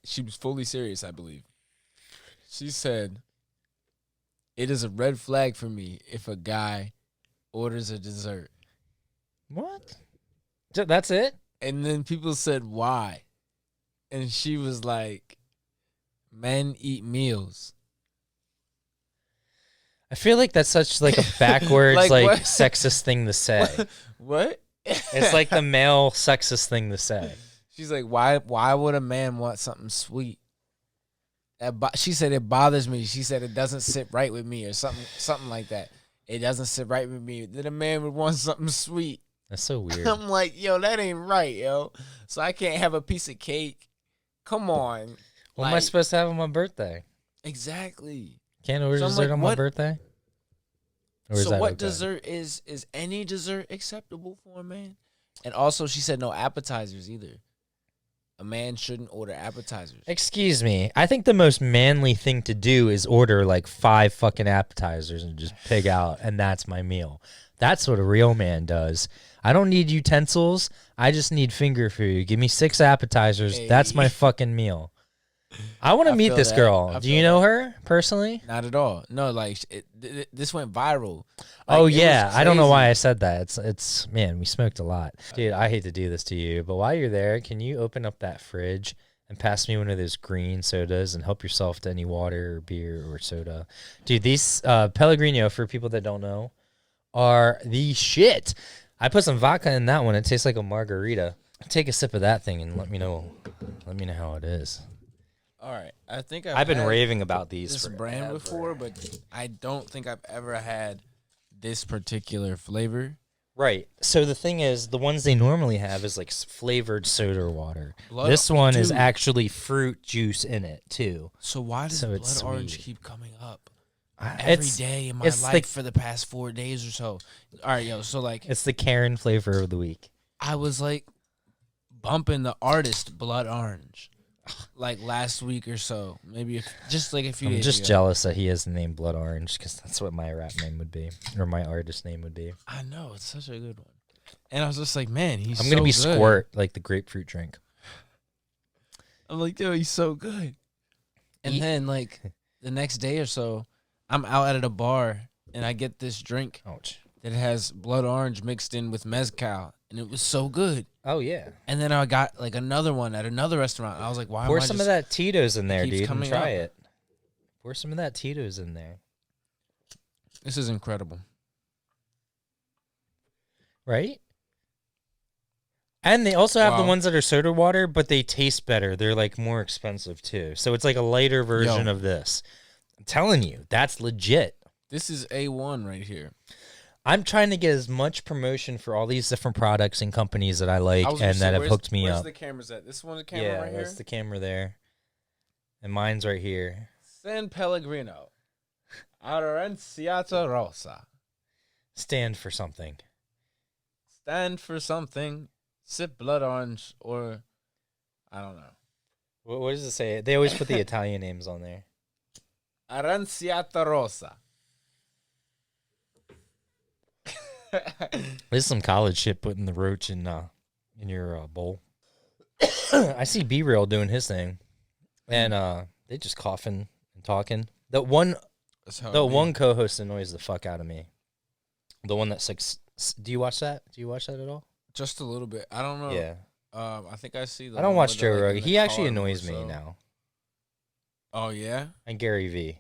she was fully serious, I believe. She said, "It is a red flag for me if a guy orders a dessert." What? That's it? And then people said, "Why?" And she was like, "Men eat meals." I feel like that's such like a backwards, Like, what? sexist thing to say. What? It's like the male sexist thing to say. She's like, "Why would a man want something sweet?" She said it bothers me. She said it doesn't sit right with me or something like that. It doesn't sit right with me that a man would want something sweet. That's so weird. I'm like, yo, that ain't right, yo. So I can't have a piece of cake. Come on. What am I supposed to have on my birthday? Exactly. Can't order dessert on my birthday? Or is So that what okay? dessert is any dessert acceptable for a man? And also she said no appetizers either. A man shouldn't order appetizers. Excuse me. I think the most manly thing to do is order like 5 fucking appetizers and just pig out, and that's my meal. That's what a real man does. I don't need utensils. I just need finger food. Give me 6 appetizers. Hey. That's my fucking meal. I want to meet feel this that. girl. I Do feel you know that. her personally? Not at all. No, like this went viral. Oh Like, it yeah, was I don't know crazy. why I said that. It's man, we smoked a lot. Dude, I hate to do this to you, but while you're there, can you open up that fridge and pass me one of those green sodas and help yourself to any water or beer or soda? Dude, these Pellegrino, for people that don't know, are the shit. I put some vodka in that one. It tastes like a margarita. Take a sip of that thing and let me know how it is. All right. I think I've been had raving about these this forever. brand before, but I don't think I've ever had this particular flavor. Right. So the thing is, the ones they normally have is like flavored soda water. Blood- This one is Dude. actually fruit juice in it too. So why does So blood it's orange sweet. keep coming up Every every day in my it's life like- for the past 4 days or so? All right, yo. So like, It's the Karen flavor of the week. I was like bumping the artist Blood Orange like last week or so, maybe just like a few I'm days just ago. jealous that he has the name Blood Orange because that's what my rap name would be, or my artist name would be. I know, it's such a good one. And I was just like, man, he's I'm gonna so be good. Squirt, like the grapefruit drink. I'm like, yo, he's so good. And then like the next day or so, I'm out at a bar and I get this drink Ouch. that has blood orange mixed in with mezcal, and it was so good. Oh yeah. And then I got like another one at another restaurant. I was like, why? Pour am I some just, of that Tito's in there, keeps dude, and coming try up. it. Pour some of that Tito's in there. This is incredible. Right? And they also have the Wow. ones that are soda water, but they taste better. They're like more expensive too. So it's like a lighter version of this. I'm telling you, that's legit. This is A1 right here. I'm trying to get as much promotion for all these different products and companies that I like and that have hooked me up. Where's the cameras at? This one, the camera right here? That's the camera there. And mine's right here. San Pellegrino. Aranciata Rosa. Stand for something. Stand for something. Sip blood orange or I don't know. What does it say? They always put the Italian names on there. Aranciata Rosa. This is some college shit putting the roach in your bowl. I see B-Real doing his thing. And they just coughing and talking. The one co-host annoys the fuck out of me. The one that's like, do you watch that? Do you watch that at all? Just a little bit. I don't know. Yeah. I think I see the I don't one watch with Joe the, like, Rogan. in the He actually car more annoys me so. now. Oh, yeah? And Gary V.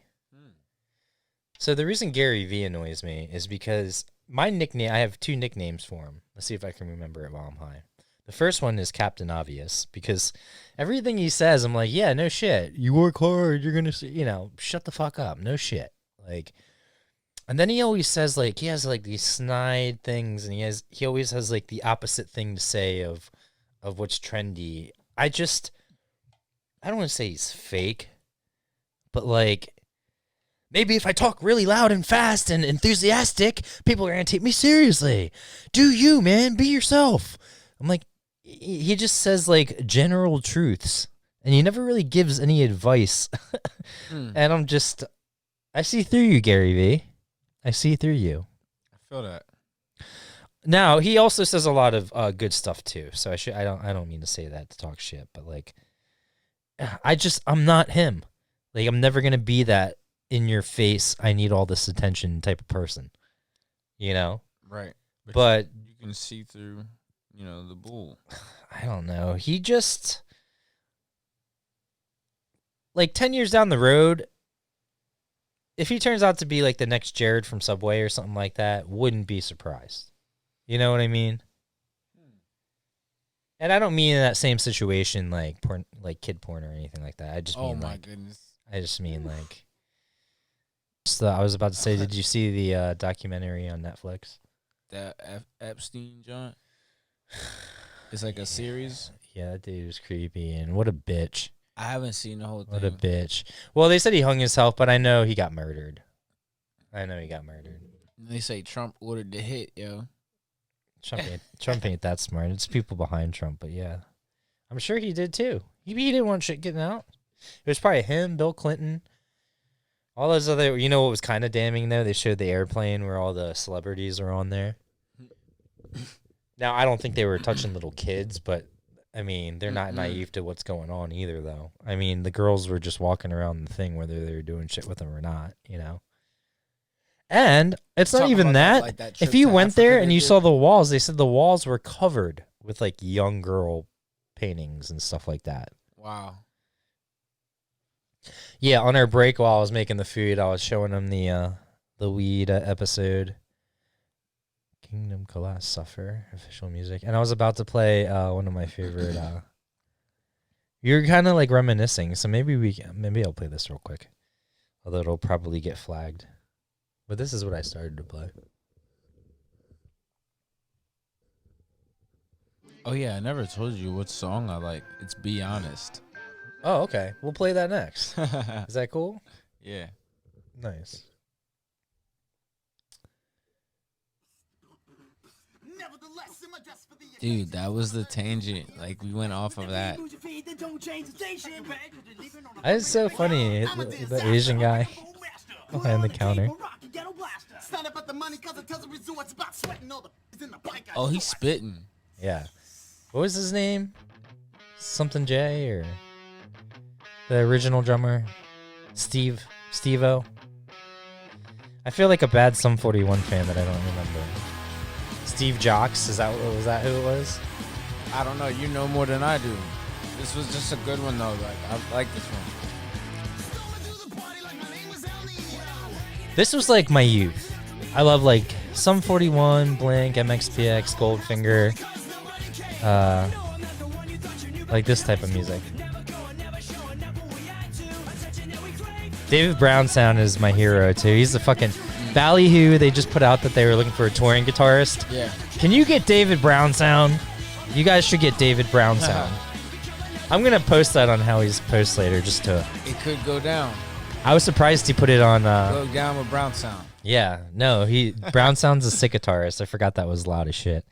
So the reason Gary V annoys me is because my nickname, I have 2 nicknames for him. Let's see if I can remember it while I'm high. The first one is Captain Obvious because everything he says, I'm like, yeah, no shit. You work hard, you're going to see, shut the fuck up. No shit. Like, and then he always says like, he has like these snide things and he always has like the opposite thing to say of what's trendy. I don't want to say he's fake, but like, maybe if I talk really loud and fast and enthusiastic, people are going to take me seriously. Do you, man? Be yourself. I'm like, he just says like general truths and he never really gives any advice. And I see through you, Gary V. I see through you. I feel that. Now, he also says a lot of good stuff too. So I don't mean to say that to talk shit, but like, I'm not him. Like, I'm never going to be that in your face, I need all this attention type of person, Right. But you can see through, the bull. I don't know. He just, like 10 years down the road, if he turns out to be like the next Jared from Subway or something like that, wouldn't be surprised. You know what I mean? And I don't mean in that same situation like porn, like kid porn or anything like that. I just mean Goodness. I just mean like. So I was about to say, did you see the documentary on Netflix? That Epstein joint? It's like a series? Yeah, that dude was creepy, and what a bitch. I haven't seen the whole thing. What a bitch. Well, they said he hung himself, but I know he got murdered. They say Trump ordered the hit, yo. Trump ain't that smart. It's people behind Trump, but yeah. I'm sure he did too. He didn't want shit getting out. It was probably him, Bill Clinton. All those other, what was kind of damning though? They showed the airplane where all the celebrities were on there. Now, I don't think they were touching little kids, but I mean, they're not naive to what's going on either, though. I mean, the girls were just walking around the thing, whether they were doing shit with them or not, And it's not Talking even about that. that If trip you to went Africa there they and you did. saw the walls, they said the walls were covered with like young girl paintings and stuff like that. Wow. Yeah, on our break while I was making the food, I was showing them the weed episode. Kingdom Collapse Suffer official music, and I was about to play one of my favorite. You're kind of like reminiscing, so maybe I'll play this real quick, although it'll probably get flagged. But this is what I started to play. Oh, yeah, I never told you what song I like. It's Be Honest. Oh, okay. We'll play that next. Is that cool? Yeah. Nice. Dude, that was the tangent. Like, we went off of that. It's so funny. The Asian guy behind the counter. Oh, he's spitting. Yeah. What was his name? Something J or the original drummer? Steve-O. I feel like a bad Sum 41 fan that I don't remember. Steve Jocks. Was that who it was? I don't know. You know more than I do. This was just a good one though. Like I like this one. This was like my youth. I love like Sum 41, Blink, MXPX, Goldfinger, like this type of music. David Brown sound is my hero too. He's the fucking Ballyhoo. They just put out that they were looking for a touring guitarist. Yeah. Can you get David Brown sound? You guys should get David Brown sound. I'm gonna post that on Howie's post later just to. It could go down. I was surprised he put it on. Go down with Brown sound. Yeah, no, Brown sound's a sick guitarist. I forgot that was loud as shit.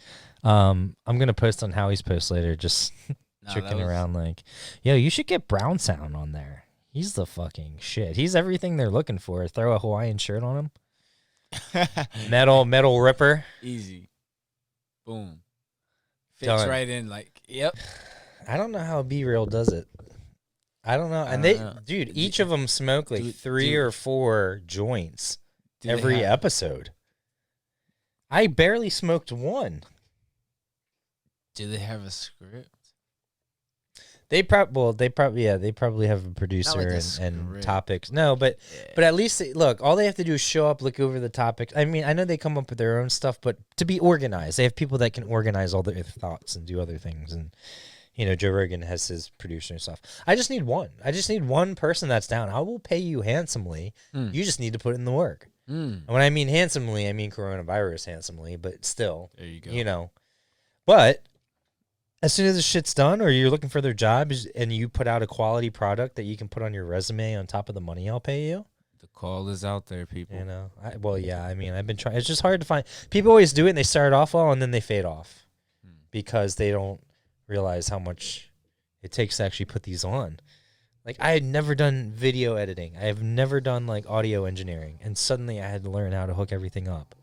I'm gonna post on Howie's post later, just tricking around like, yo, you should get Brown sound on there. He's the fucking shit. He's everything they're looking for. Throw a Hawaiian shirt on him. metal ripper. Easy. Boom. Fits Done. right in. Like, yep. I don't know how B-Real does it. I don't know. And dude, each of them smoke like 3 or 4 joints every episode. I barely smoked one. Do they have a script? They probably have a producer and topics. No, but at least look, all they have to do is show up, look over the topics. I mean, I know they come up with their own stuff, but to be organized, they have people that can organize all their thoughts and do other things. And you know, Joe Rogan has his producer and stuff. I just need one. I just need one person that's down. I will pay you handsomely. You just need to put in the work. And when I mean handsomely, I mean coronavirus handsomely, but still, there you go. You know, but as soon as the shit's done, or you're looking for their jobs, and you put out a quality product that you can put on your resume on top of the money I'll pay you. The call is out there, people. You know, I mean, I've been trying. It's just hard to find. People always do it, and they start off well, and then they fade off because they don't realize how much it takes to actually put these on. Like, I had never done video editing. I have never done like audio engineering, and suddenly I had to learn how to hook everything up.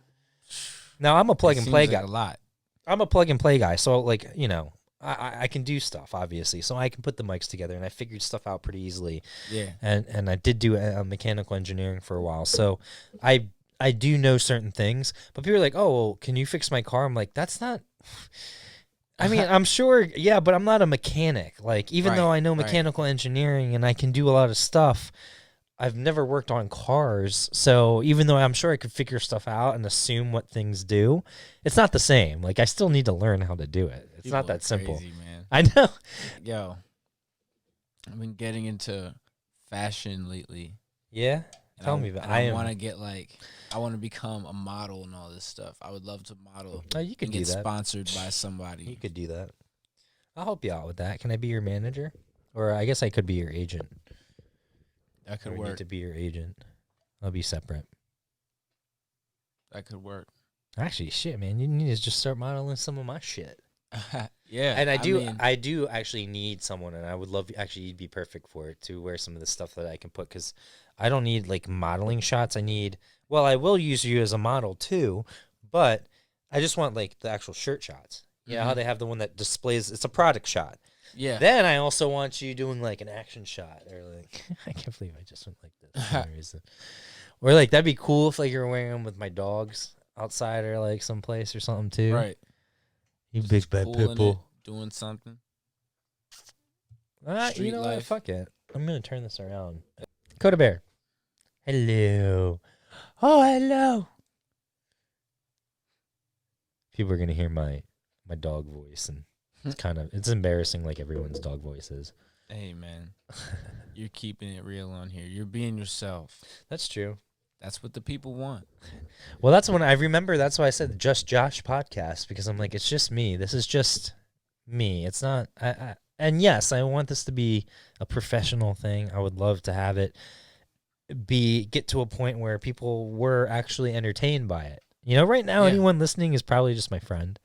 Now I'm a plug and play guy. A lot. I'm a plug and play guy, so like, you know, I can do stuff, obviously, so I can put the mics together, and I figured stuff out pretty easily. Yeah. And I did do mechanical engineering for a while, so I do know certain things. But people are like, oh, well, can you fix my car? I'm like, that's not. I mean, I'm sure, yeah, but I'm not a mechanic. Like, even though I know mechanical engineering and I can do a lot of stuff, I've never worked on cars. So even though I'm sure I could figure stuff out and assume what things do, it's not the same. Like, I still need to learn how to do it. It's not that simple. Crazy, man. I know. Yo, I've been getting into fashion lately. Yeah? Tell me about it. I want to get like, I want to become a model and all this stuff. I would love to model. Oh, you could do get that. Sponsored by somebody. You could do that. I'll help you out with that. Can I be your manager? Or I guess I could be your agent. That could or work. Need to be your agent. I'll be separate. That could work. Actually, shit, man, you need to just start modeling some of my shit. Yeah, and I do actually need someone, and I would love actually you'd be perfect for it to wear some of the stuff that I can put, because I don't need like modeling shots. I will use you as a model too, but I just want like the actual shirt shots. You know how they have the one that displays, it's a product shot. Yeah. Then I also want you doing like an action shot, or like I can't believe I just went like this for some reason. Or like that'd be cool if like you're wearing them with my dogs outside or like someplace or something too. Right. You big bad pitbull. Doing something. You know what? Fuck it. I'm gonna turn this around. Coda Bear. Hello. Oh, hello. People are gonna hear my dog voice, and it's embarrassing, like everyone's dog voice is. Hey man, you're keeping it real on here. You're being yourself. That's true. That's what the people want. Well, that's when I remember. That's why I said Just Josh podcast, because I'm like, it's just me. This is just me. It's not. And yes, I want this to be a professional thing. I would love to have it get to a point where people were actually entertained by it. You know, right now, anyone listening is probably just my friend,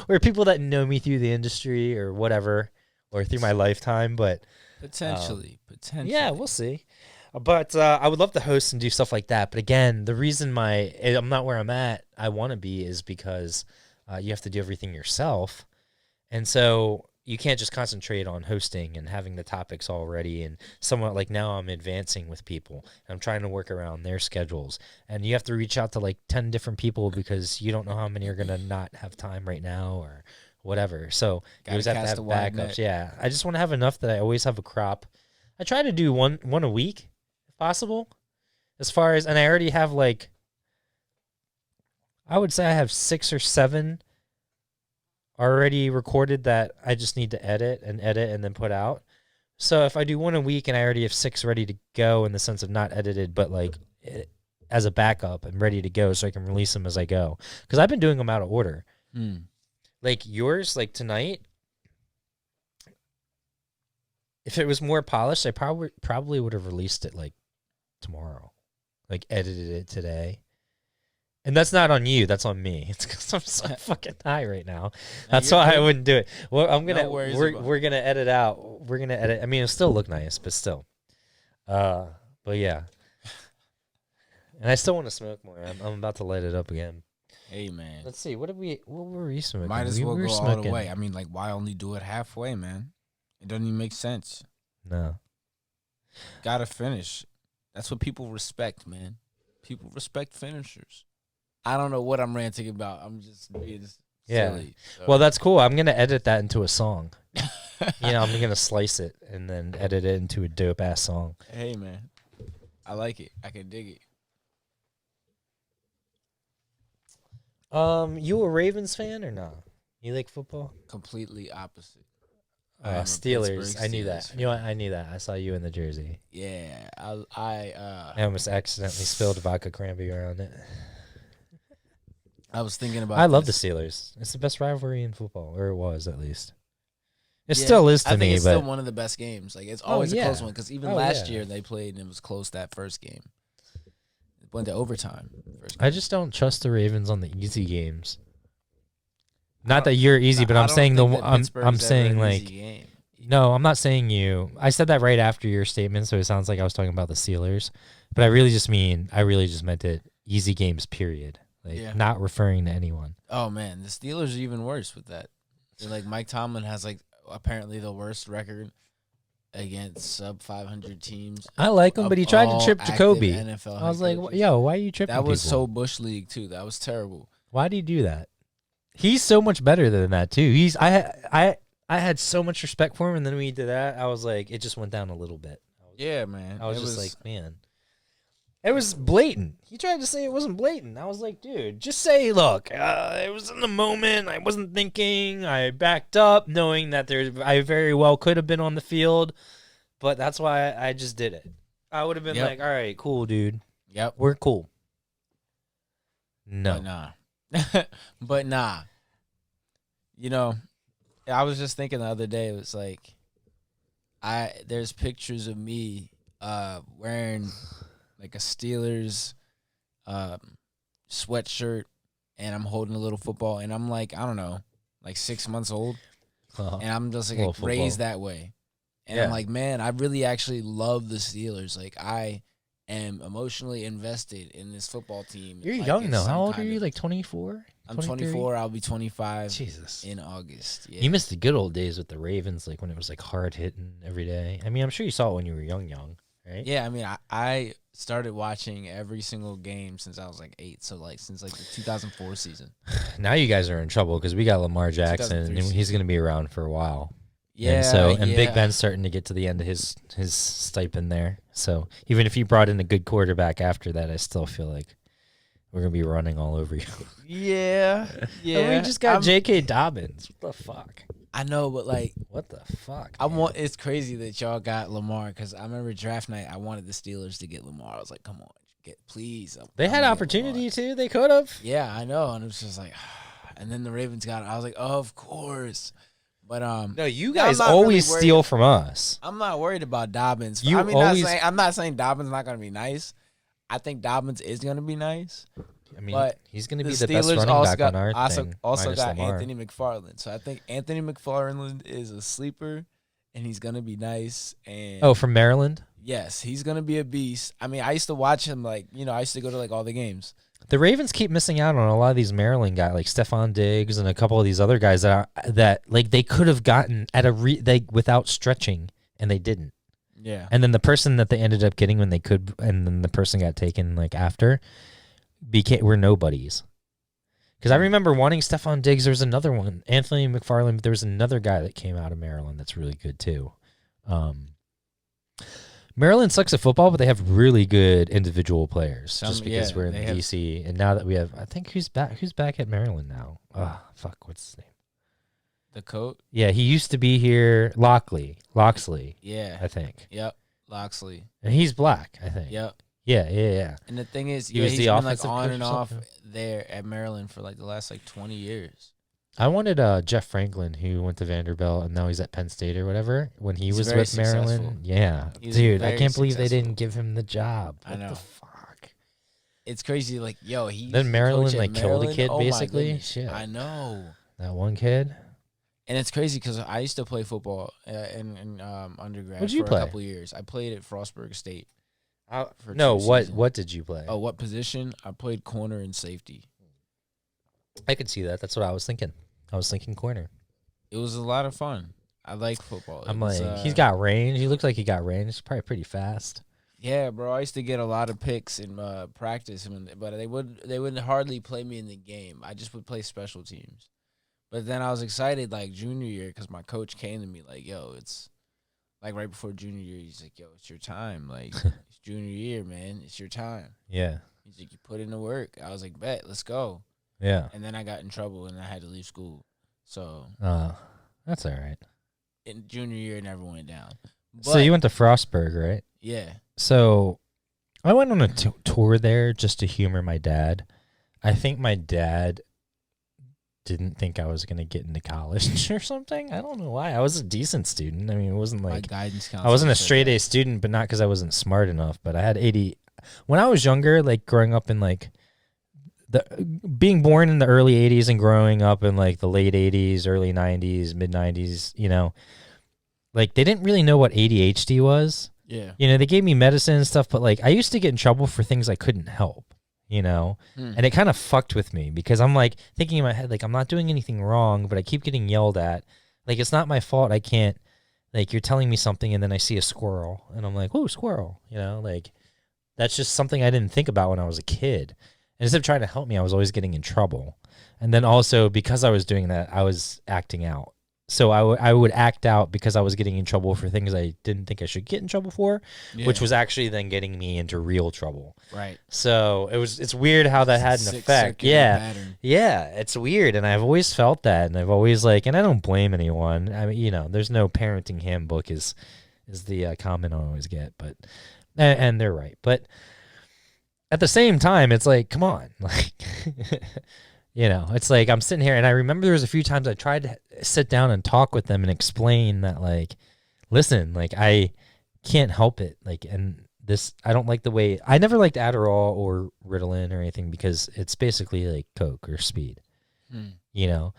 or people that know me through the industry or whatever, or through my lifetime. But potentially, yeah, we'll see. But I would love to host and do stuff like that. But again, the reason I'm not where I'm I want to be, is because you have to do everything yourself. And so you can't just concentrate on hosting and having the topics all ready. And somewhat like now I'm advancing with people. I'm trying to work around their schedules. And you have to reach out to like 10 different people because you don't know how many are going to not have time right now or whatever. So you Gotta always have to cast have a wide backups. net. Yeah. I just want to have enough that I always have a crop. I try to do one a week if possible. As far as, and I already have like, I would say I have 6 or 7 already recorded that I just need to edit and then put out. So if I do one a week and I already have 6 ready to go in the sense of not edited, but like as a backup and ready to go so I can release them as I go. Because I've been doing them out of order. Like yours, like tonight, if it was more polished, I probably would have released it like tomorrow. Like edited it today. And that's not on you. That's on me. It's because I'm so fucking high right now. That's why I wouldn't do it. Well, we're gonna edit out. We're gonna edit. I mean, it'll still look nice, but still. But yeah. And I still want to smoke more. I'm about to light it up again. Hey man, Let's see. What were we smoking? might as well We were go all smoking. the way. I mean, like, why only do it halfway, man? It doesn't even make sense. No. Gotta finish. That's what people respect, man. People respect finishers. I don't know what I'm ranting about. I'm just being silly. So. Well, that's cool. I'm gonna edit that into a song. I'm gonna slice it and then edit it into a dope ass song. Hey man, I like it. I can dig it. You a Ravens fan or not? You like football? Completely opposite. I'm a Steelers. Pittsburgh I knew Steelers that. fan. You know what? I knew that. I saw you in the jersey. Yeah, I almost accidentally spilled vodka cranberry around it. I was thinking about. I love the this. Steelers. It's the best rivalry in football, or it was at least. It Yeah, still is to I think me, it's but still one of the best games. Like it's always yeah. a close one because even Oh, last yeah. year they played and it was close that first game. It went to overtime. First I game. just don't trust the Ravens on the easy games. Not that you're easy, but I'm saying I'm saying like game. no, I'm not saying you. I said that right after your statement, so it sounds like I was talking about the Steelers, but I really just meant it easy games. Period. Like not referring to anyone. Oh man, the Steelers are even worse with that. They're like Mike Tomlin has like apparently the worst record against sub 500 teams. I like him, but he tried to trip active Jacoby. NFL I was head like, coaches. yo, why are you tripping? That was people? so Bush League too. That was terrible. Why do you do that? He's so much better than that too. I had so much respect for him, and then when he did that, I was like, it just went down a little bit. Yeah, man. I was just like, man, it was blatant. He tried to say it wasn't blatant. I was like, dude, just say, look, it was in the moment. I wasn't thinking. I backed up, knowing that I very well could have been on the field, but that's why I just did it. I would have been like, all right, cool, dude. Yep. We're cool. No. But nah. But nah. You know, I was just thinking the other day, it was like there's pictures of me wearing like a Steelers sweatshirt and I'm holding a little football and I'm like, I don't know, like 6 months old. And I'm just like raised that way. And I'm like, man, I really actually love the Steelers. Like I am emotionally invested in this football team. You're like, young though. some How old are kind you? of- Like 24? I'm 24. I'll be 25 Jesus. in August. Yeah. You missed the good old days with the Ravens, like when it was like hard hitting every day. I mean, I'm sure you saw it when you were young, right? Yeah, I mean, I started watching every single game since I was like 8. So like since like the 2004 season. Now you guys are in trouble because we got Lamar Jackson, and 2003 he's going to be around for a while. Yeah. And Big Ben's starting to get to the end of his stipend there. So even if you brought in a good quarterback after that, I still feel like we're gonna be running all over you. Yeah. Yeah. And we just got J.K. Dobbins. What the fuck? I know, but like What the fuck? it's crazy that y'all got Lamar because I remember draft night I wanted the Steelers to get Lamar. I was like, come on, please. They had opportunity too. They could have. Yeah, I know, and it was just like, and then the Ravens got it. I was like, of course. But No, you I'm guys not always really worried. steal from us. I'm not worried about Dobbins. You I mean, always- I'm not saying Dobbins not going to be nice. I think Dobbins is going to be nice. I mean, But he's going to The be the best Steelers running also back got on our also thing. minus got Lamar. Anthony McFarland. So I think Anthony McFarland is a sleeper, and he's going to be nice. And Oh, from Maryland. yes, he's going to be a beast. I mean, I used to watch him I used to go to like all the games. The Ravens keep missing out on a lot of these Maryland guys, like Stephon Diggs and a couple of these other guys that like they could have gotten at they without stretching, and they didn't. Yeah. And then the person that they ended up getting when they could, and then the person got taken like after, were nobodies. Because I remember wanting Stephon Diggs. There was another one, Anthony McFarland. But there was another guy that came out of Maryland that's really good too. Maryland sucks at football, but they have really good individual players. Just because we're in DC, and now that we have, I think who's back at Maryland now? What's his name? The coach? Yeah, he used to be here. Loxley. Yeah, I think. Yep, Loxley. And he's black, I think. Yep. Yeah. And the thing is, he was he's the been offensive like on coach and or off something? there at Maryland for like the last like 20 years. I wanted Jeff Franklin, who went to Vanderbilt and now he's at Penn State or whatever, when he was with Maryland. Successful. Yeah. Dude, I can't believe they didn't give him the job. What the fuck? It's crazy. Like, yo, he Then Maryland like killed a Maryland. kid Oh my basically. goodness. Shit. I know. That one kid. And it's crazy because I used to play football in undergrad What'd you for play? a couple of years. I played at Frostburg State. For No, 2 what seasons. did you play? Oh, what position? I played corner and safety. I could see that. That's what I was thinking. I was thinking corner. It was a lot of fun. I like football. I'm like, he's got range. He looks like he got range. He's probably pretty fast. Yeah, bro. I used to get a lot of picks in practice, but they wouldn't hardly play me in the game. I just would play special teams. But then I was excited like junior year because my coach came to me like, yo, it's like right before junior year. He's like, yo, it's your time. Like, it's junior year, man. It's your time. Yeah. He's like, you put in the work. I was like, bet, let's go. Yeah. And then I got in trouble and I had to leave school. So that's all right. in junior year, it never went down. But, So you went to Frostburg, right? Yeah. So I went on a tour there just to humor my dad. I think my dad didn't think I was going to get into college or something. I don't know why. I was a decent student. I mean, it wasn't My like guidance counselor I wasn't a said straight that. A student, but not because I wasn't smart enough. But I had 80. When I was younger, like growing up in like being born in the early 80s and growing up in like the late 80s, early 90s, mid 90s, you know, like they didn't really know what ADHD was. Yeah. You know, they gave me medicine and stuff, but like I used to get in trouble for things I couldn't help, you know, and it kind of fucked with me because I'm like thinking in my head, like I'm not doing anything wrong, but I keep getting yelled at. Like, it's not my fault. I can't, like, you're telling me something and then I see a squirrel and I'm like, oh, squirrel, you know, like that's just something I didn't think about when I was a kid. And instead of trying to help me, I was always getting in trouble. And then also because I was doing that, I was acting out. So I would act out because I was getting in trouble for things I didn't think I should get in trouble for, which was actually then getting me into real trouble. Right. So it's weird how that had an effect. Yeah. Yeah, it's weird. And I've always felt that. And I've always like, and I don't blame anyone. I mean, you know, there's no parenting handbook is the comment I always get, but, and they're right. But at the same time, it's like, come on, like, you know, it's like I'm sitting here and I remember there was a few times I tried to sit down and talk with them and explain that, like, listen, like, I can't help it. Like, and this, I don't like the way, I never liked Adderall or Ritalin or anything because it's basically like Coke or speed, you know,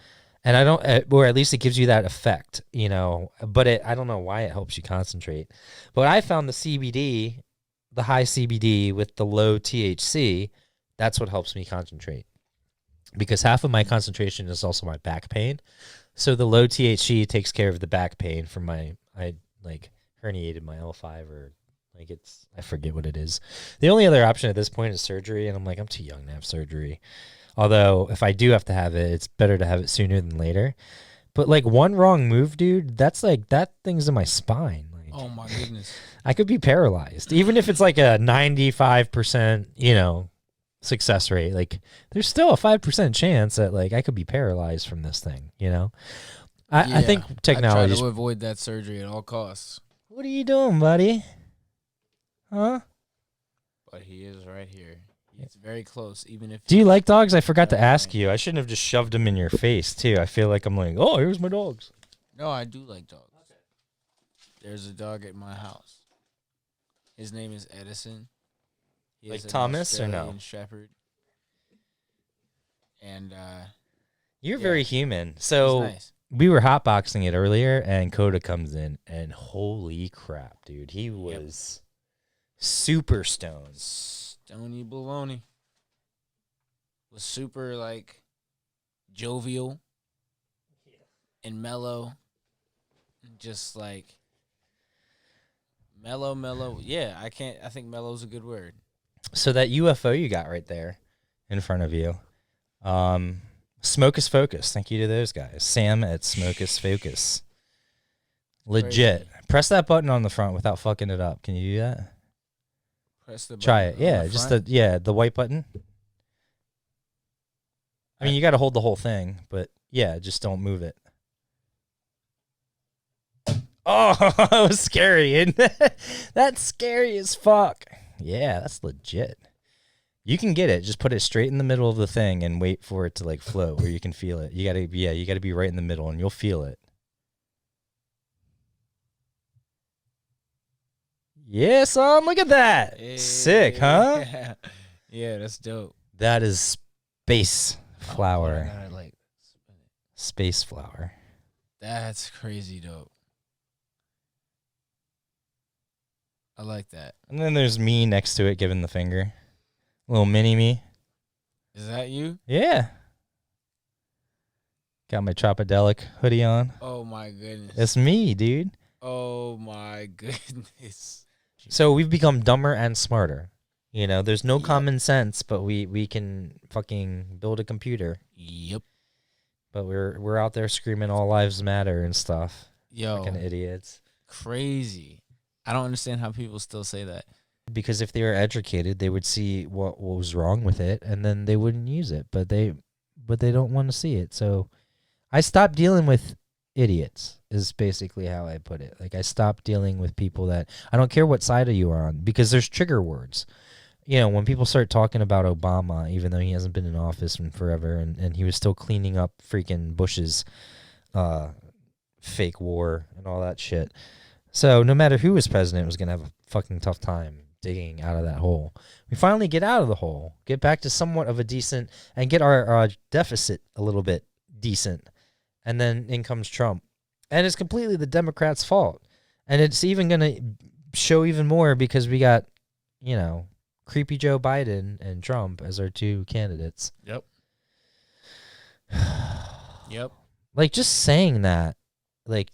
and I don't, or at least it gives you that effect, you know, but I don't know why it helps you concentrate. But I found the CBD, the high CBD with the low THC, that's what helps me concentrate. Because half of my concentration is also my back pain. So the low THC takes care of the back pain from I like herniated my L5 or like I forget what it is. The only other option at this point is surgery. And I'm like, I'm too young to have surgery. Although if I do have to have it, it's better to have it sooner than later. But like one wrong move, dude, that's like, that thing's in my spine. Like, Oh my goodness. I could be paralyzed. Even if it's like a 95%, you know, success rate, like there's still a 5% chance that like I could be paralyzed from this thing, you know. I think technology. I try to avoid that surgery at all costs. What are you doing, buddy? Huh? But he is right here. He's very close, even if. Do you like dogs? I forgot to ask you. I shouldn't have just shoved them in your face too. I feel like I'm like, oh, here's my dogs. No, I do like dogs. There's a dog at my house. His name is Edison. He Like is an Thomas or no? Australian Shepherd. And You're yeah. very human. he's So nice. we were hotboxing it earlier, and Coda comes in, and holy crap, dude, he was super stoned. Stony baloney. was super like jovial and mellow, just like mellow. Yeah, I think mellow's a good word. So that UFO you got right there in front of you, Smoke is Focus. Thank you to those guys. Sam at Smoke is Focus. Legit. Crazy. Press that button on the front without fucking it up. Can you do that? Press the Try it. button on Yeah, the just front. the white button. I mean, you got to hold the whole thing, but yeah, just don't move it. Oh, that was scary. Isn't it? That's scary as fuck. Yeah, that's legit. You can get it. Just put it straight in the middle of the thing and wait for it to like float where you can feel it. You gotta be right in the middle and you'll feel it. Yeah, son, look at that. Sick, huh? Yeah. Yeah, that's dope. That is space flower. Oh, I gotta, like, spin it. Space flower. That's crazy dope. I like that. And then there's me next to it giving the finger. Little mini me. Is that you? Yeah. Got my Tropadelic hoodie on. Oh my goodness. It's me, dude. Oh my goodness. So we've become dumber and smarter. You know, there's no Yep. common sense, but we can fucking build a computer. Yep. But we're out there screaming all lives matter and stuff. Yo, Fucking idiots. crazy. I don't understand how people still say that. Because if they were educated, they would see what was wrong with it and then they wouldn't use it. But they don't want to see it. So I stopped dealing with idiots is basically how I put it. Like I stopped dealing with people that I don't care what side of you are on because there's trigger words. You know, when people start talking about Obama, even though he hasn't been in office in forever and he was still cleaning up freaking Bush's fake war and all that shit. So no matter who was president, was going to have a fucking tough time digging out of that hole. We finally get out of the hole, get back to somewhat of a decent, and get our deficit a little bit decent. And then in comes Trump. And it's completely the Democrats' fault. And it's even going to show even more because we got, you know, creepy Joe Biden and Trump as our two candidates. Yep. Yep. Like, just saying that, like,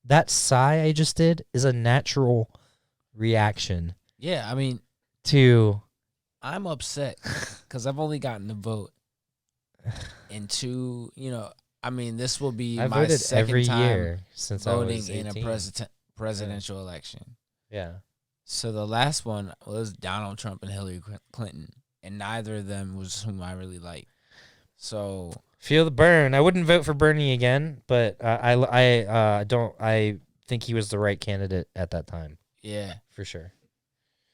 that sigh I just did is a natural reaction Yeah, I mean, to... I'm upset because I've only gotten to vote in two, you know, I mean, this will be I my voted second every time year since I voting was in 18. a presidential election. Yeah. So the last one was Donald Trump and Hillary Clinton, and neither of them was whom I really liked. So Feel the burn. I wouldn't vote for Bernie again, but I think he was the right candidate at that time, yeah, for sure.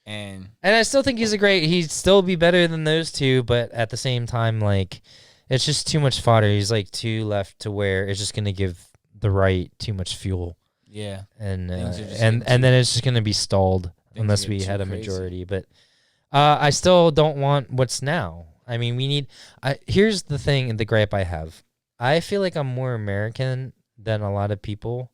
and And I still think he'd still be better than those two, but at the same time, like, it's just too much fodder. He's like too left to where it's just going to give the right too much fuel. yeah, And Things are just and getting then it's just going to be stalled Things unless are we getting had too a crazy. majority. But I still don't want what's now. I mean, we need. Here's the thing, the gripe I have. I feel like I'm more American than a lot of people.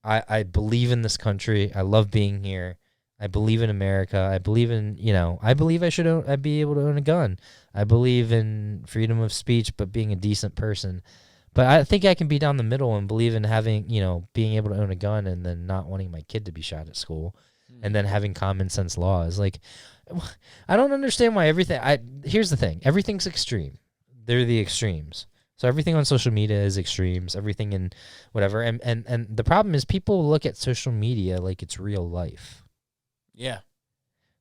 I believe in this country. I love being here. I believe in America. I believe in, you know, I believe I'd be able to own a gun. I believe in freedom of speech, but being a decent person. But I think I can be down the middle and believe in having, you know, being able to own a gun and then not wanting my kid to be shot at school and then having common sense laws. Like, I don't understand why here's the thing. Everything's extreme. They're the extremes. So everything on social media is extremes, everything in whatever. And the problem is people look at social media like it's real life. yeah,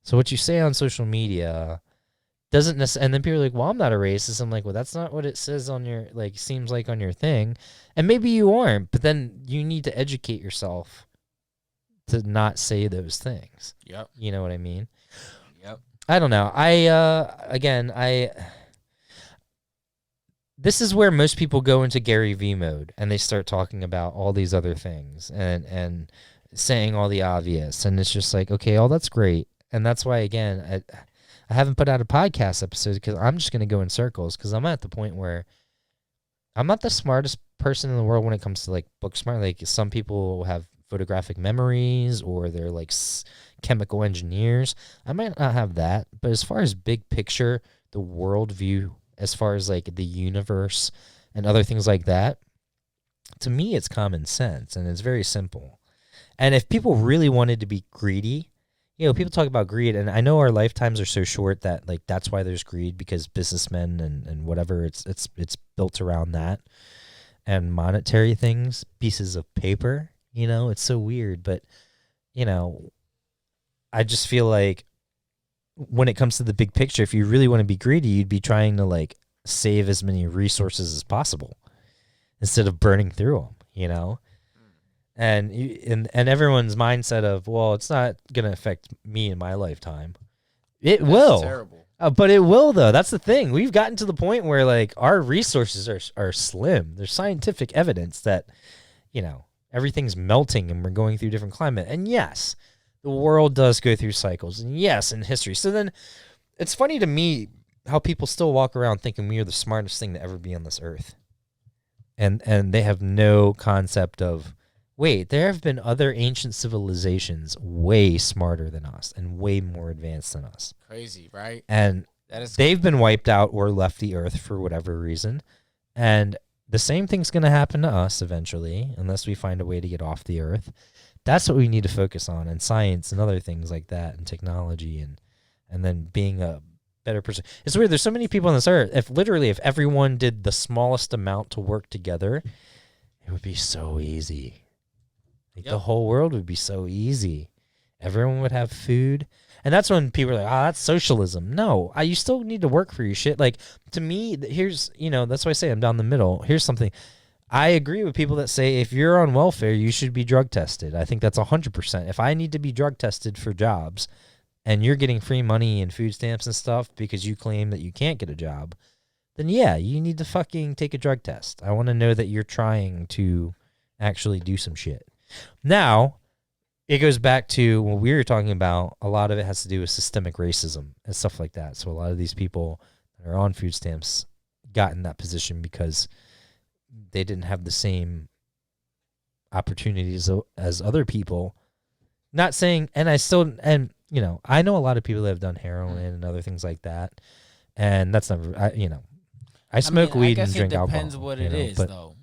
So what you say on social media doesn't necessarily, and then people are like, well, I'm not a racist. I'm like, well, that's not what it says on your, like, seems like on your thing. And maybe you aren't, but then you need to educate yourself to not say those things. yep, You know what I mean? yep, I don't know. This is where most people go into Gary V mode and they start talking about all these other things and saying all the obvious. And it's just like, okay, all that's great. And that's why, again, I haven't put out a podcast episode because I'm just going to go in circles because I'm at the point where I'm not the smartest person in the world when it comes to, like, book smart. Like, some people have photographic memories or they're like chemical engineers. I might not have that, but as far as big picture the worldview as far as like the universe and other things like that, to me, it's common sense and it's very simple. And if people really wanted to be greedy, people talk about greed, and I know our lifetimes are so short that like that's why there's greed, because businessmen and whatever, it's built around that and monetary things, pieces of paper. It's so weird, but I just feel like when it comes to the big picture, if you really want to be greedy, you'd be trying to like save as many resources as possible instead of burning through them, and everyone's mindset of, well, it's not going to affect me in my lifetime. That's will. Terrible. But it will, though. That's the thing. We've gotten to the point where like our resources are slim. There's scientific evidence that, everything's melting and we're going through different climate. And yes, the world does go through cycles. And yes, in history. So then it's funny to me how people still walk around thinking we are the smartest thing to ever be on this earth. And they have no concept of, wait, there have been other ancient civilizations way smarter than us and way more advanced than us. Crazy, right? And they've been wiped out or left the earth for whatever reason. And the same thing's going to happen to us eventually, unless we find a way to get off the earth. That's what we need to focus on, and science and other things like that, and technology, and then being a better person. It's weird. There's so many people on this earth. If everyone did the smallest amount to work together, it would be so easy. The whole world would be so easy. Everyone would have food. And that's when people are like, that's socialism. No, you still need to work for your shit. Like, to me, here's, that's why I say I'm down the middle. Here's something. I agree with people that say if you're on welfare, you should be drug tested. I think that's 100%. If I need to be drug tested for jobs and you're getting free money and food stamps and stuff because you claim that you can't get a job, then yeah, you need to fucking take a drug test. I want to know that you're trying to actually do some shit. Now, it goes back to what we were talking about. A lot of it has to do with systemic racism and stuff like that. So a lot of these people that are on food stamps got in that position because they didn't have the same opportunities as other people. Not saying, I know a lot of people that have done heroin and other things like that. And that's never, I smoke weed and drink alcohol. It depends what it is, though.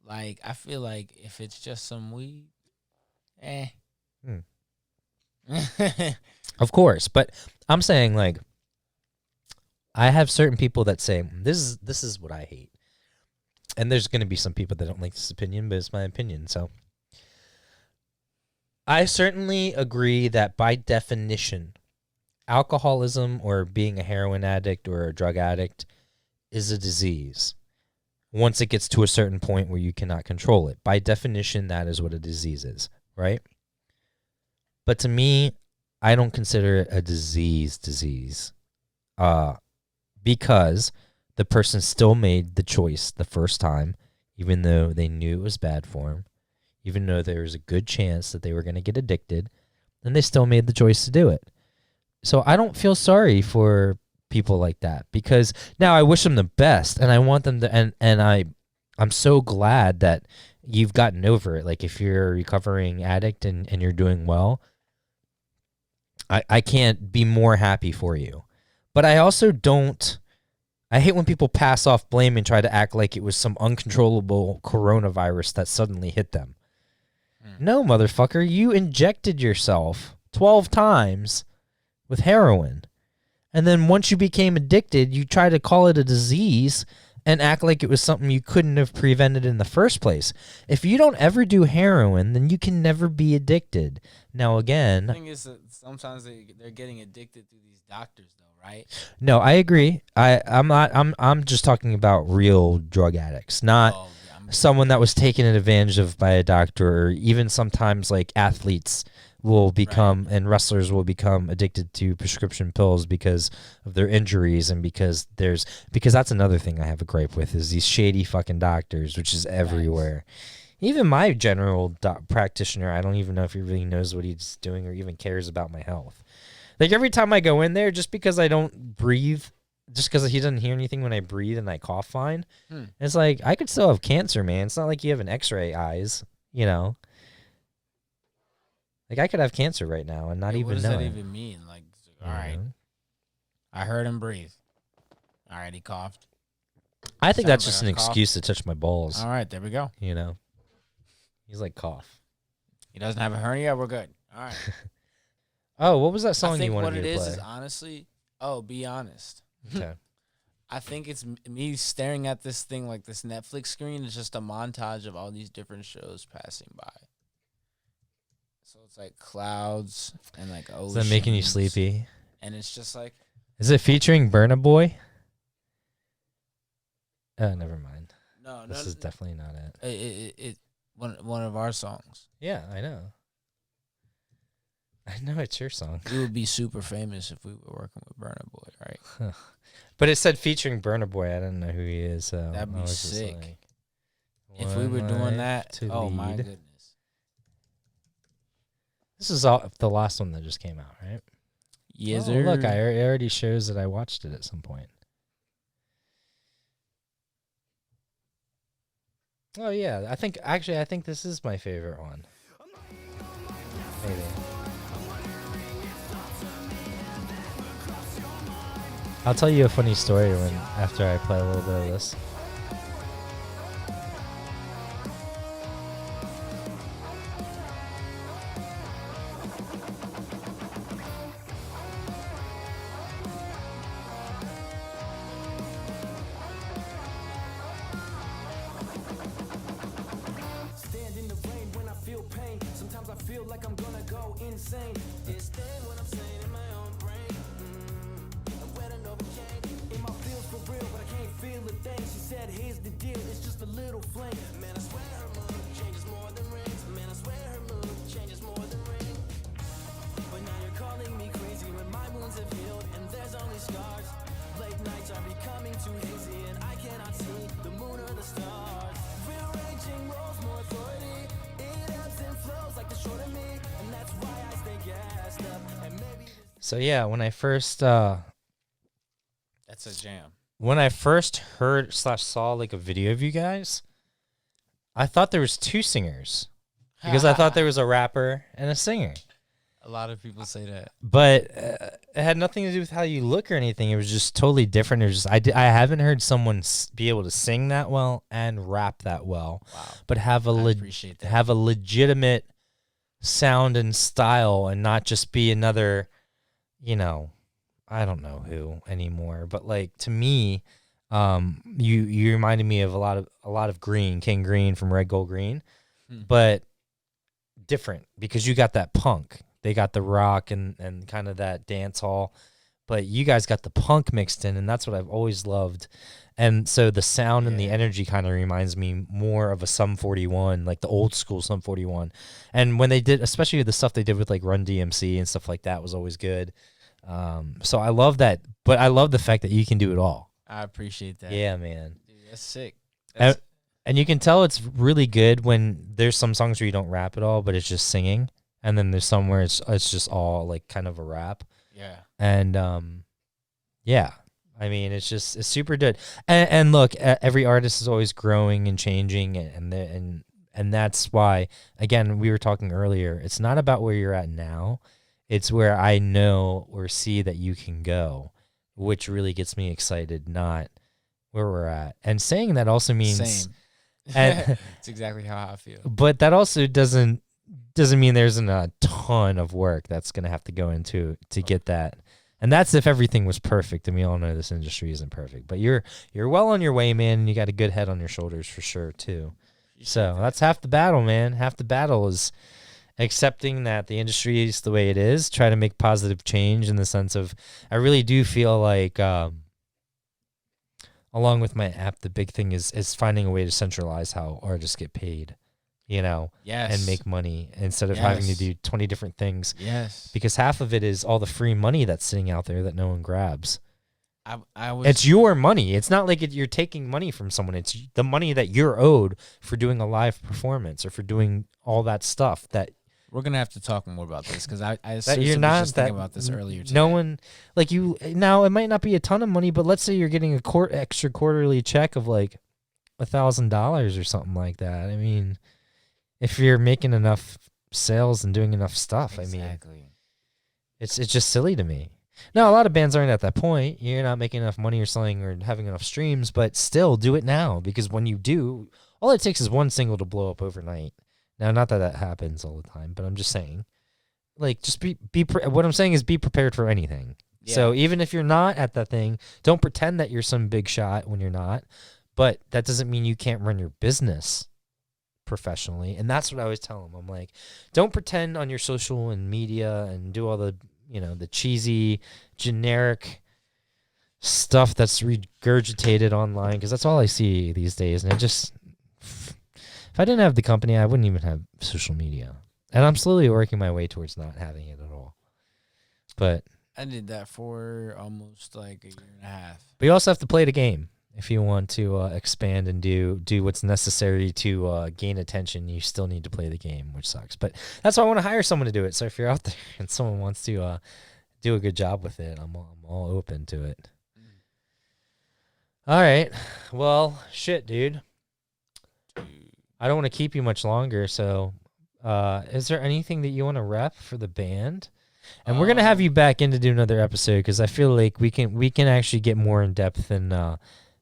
Like, I feel like if it's just some weed, Of course, but I'm saying, like, I have certain people that say this is what I hate, and there's going to be some people that don't like this opinion, but it's my opinion. So I certainly agree that by definition, alcoholism or being a heroin addict or a drug addict is a disease. Once it gets to a certain point where you cannot control it, by definition, that is what a disease is, right? But to me, I don't consider it a disease, because the person still made the choice the first time, even though they knew it was bad for them, even though there was a good chance that they were going to get addicted, and they still made the choice to do it. So I don't feel sorry for people like that, because now I wish them the best, and I want them to, and I'm so glad that you've gotten over it. Like, if you're a recovering addict and you're doing well, I can't be more happy for you. But I also don't, I hate when people pass off blame and try to act like it was some uncontrollable coronavirus that suddenly hit them. No, motherfucker, you injected yourself 12 times with heroin. And then once you became addicted, you try to call it a disease and act like it was something you couldn't have prevented in the first place. If you don't ever do heroin, then you can never be addicted. Now, again, the thing is that sometimes they're getting addicted through these doctors, though, right? No, I agree. I'm just talking about real drug addicts, not someone that was taken advantage of by a doctor, or even sometimes like athletes will become, right, and wrestlers will become addicted to prescription pills because of their injuries, and because that's another thing I have a gripe with, is these shady fucking doctors, which is everywhere. Right. Even my general practitioner, I don't even know if he really knows what he's doing or even cares about my health. Like, every time I go in there, just because I don't breathe, just because he doesn't hear anything when I breathe and I cough fine, it's like, I could still have cancer, man. It's not like you have an x-ray eyes, Like, I could have cancer right now and not even know. What does that even mean? Like, all right, I heard him breathe. All right, he coughed. I think that's Sounds just like an a cough. excuse to touch my balls. All right, there we go. You know, he's like cough. He doesn't have a hernia. We're good. All right. Oh, what was that I song think you what wanted it me to play? is honestly. Oh, be honest. Okay. I think it's me staring at this thing like this Netflix screen is just a montage of all these different shows passing by. So it's like clouds and like oceans. Is that making you sleepy? And it's just like Is it featuring Burna Boy? Oh, never mind. no, This is definitely not it. it one of our songs. Yeah, I know. I know it's your song. We would be super famous if we were working with Burna Boy, right? But it said featuring Burna Boy. I don't know who he is. So That'd be I was just sick. like, If we were one doing life that, to oh my lead. goodness. This is all the last one that just came out, right? Yes, Oh, sir. look, it already shows that I watched it at some point. Oh yeah, I think this is my favorite one. Maybe. I'll tell you a funny story after I play a little bit of this. Stand in the rain when I feel pain. Sometimes I feel like I'm gonna go insane. Stand what I'm saying in my own brain. I'm wet and overcame. In my feels for real, but I can't feel a thing. She said, here's the deal, it's just a little flame. Man, I swear her mood changes more than rings. Man, I swear her mood changes more than rings. But now you're calling me crazy when my wounds have healed and there's only scars. Late nights are becoming too hazy and I cannot see the moon or the stars. Rearranging roles, more authority. It ebbs and flows like the short of me, and that's why I stay gassed up. And maybe So yeah, when I first That's a jam. heard / saw like a video of you guys, I thought there was two singers because I thought there was a rapper and a singer. A lot of people say that. But it had nothing to do with how you look or anything. It was just totally different. It was just I haven't heard someone be able to sing that well and rap that well, Wow. but have I appreciate that. have a legitimate sound and style and not just be another, I don't know who anymore. But like to me, you reminded me of a lot of Green, King Green from Red Gold Green, but different because you got that punk. They got the rock and kind of that dance hall, but you guys got the punk mixed in, and that's what I've always loved. And so the sound and the energy kind of reminds me more of a Sum 41, like the old school Sum 41. And when they did, especially the stuff they did with like Run DMC and stuff like that was always good. So I love that, but I love the fact that you can do it all. I appreciate that. Yeah, man. Dude, that's sick. And you can tell it's really good when there's some songs where you don't rap at all, but it's just singing. And then there's some where it's just all like kind of a rap. Yeah. And yeah, I mean, it's super good. And look, every artist is always growing and changing, and that's why, again, we were talking earlier. It's not about where you're at now; it's where I know or see that you can go, which really gets me excited. Not where we're at. And saying that also means Same. And It's exactly how I feel. but that also doesn't mean there isn't a ton of work that's going to have to go into to get that. And that's if everything was perfect, and we all know this industry isn't perfect. But you're well on your way, man, and you got a good head on your shoulders for sure too. So that's half the battle, man. Half the battle is accepting that the industry is the way it is, try to make positive change in the sense of I really do feel like along with my app, the big thing is finding a way to centralize how artists get paid. Yes. And make money instead of having to Yes. do 20 different things. Yes. Because half of it is all the free money that's sitting out there that no one grabs. I was. It's your money. It's not like you're taking money from someone. It's the money that you're owed for doing a live performance or for doing all that stuff that We're gonna have to talk more about this because I that seriously you're not was just that thinking about this earlier today. no one like you now. It might not be a ton of money, but let's say you're getting a extra quarterly check of like $1,000 or something like that. I mean, if you're making enough sales and doing enough stuff, I mean, Exactly. it's just silly to me. No, a lot of bands aren't at that point. You're not making enough money or selling or having enough streams, but still do it now because when you do, all it takes is one single to blow up overnight. Now, not that that happens all the time, but I'm just saying, like, just what I'm saying is be prepared for anything. Yeah. So even if you're not at that thing, don't pretend that you're some big shot when you're not. But that doesn't mean you can't run your business professionally. And that's what I always tell them. I'm like, don't pretend on your social and media and do all the, the cheesy, generic stuff that's regurgitated online, because that's all I see these days. And if I didn't have the company, I wouldn't even have social media. And I'm slowly working my way towards not having it at all. But I did that for almost like a year and a half. But you also have to play the game. If you want to expand and do what's necessary to gain attention, you still need to play the game, which sucks. But that's why I want to hire someone to do it. So if you're out there and someone wants to do a good job with it, I'm all open to it. All right. Well, shit, dude. I don't want to keep you much longer. So is there anything that you want to rep for the band? And we're going to have you back in to do another episode because I feel like we can actually get more in depth and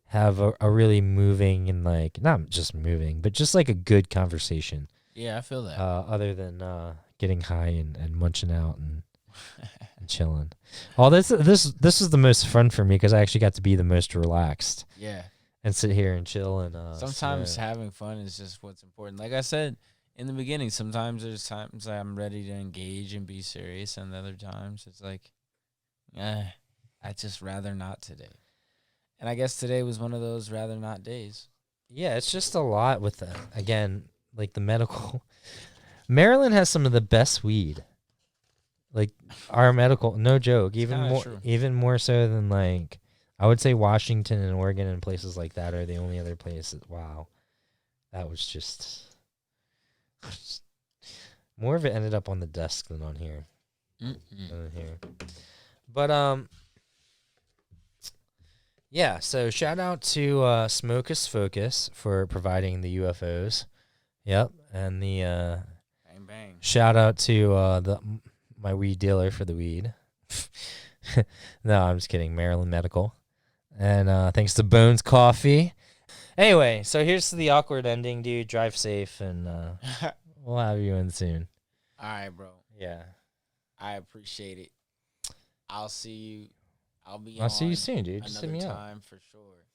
have a really moving and like not just moving, but just like a good conversation. Yeah, I feel that. Other than getting high and munching out and chilling. All this is the most fun for me because I actually got to be the most relaxed. Yeah. And sit here and chill and sometimes having fun is just what's important. Like I said in the beginning, sometimes there's times I'm ready to engage and be serious, and other times it's like, I just rather not today. And I guess today was one of those rather not days. Yeah, it's just a lot with again, like the medical. Maryland has some of the best weed. Like our medical, no joke, even more so than like I would say Washington and Oregon and places like that are the only other places. Wow, that was just more of it ended up on the desk than on here. But yeah. So shout out to Smokus Focus for providing the UFOs. Yep, and the bang bang. Shout out to my weed dealer for the weed. No, I'm just kidding. Maryland Medical. And thanks to Bones Coffee. Anyway, so here's to the awkward ending, dude. Drive safe, and we'll have you in soon. All right, bro. Yeah. I appreciate it. I'll see you. I'll see you soon, dude. Just hit Another me up. time for sure.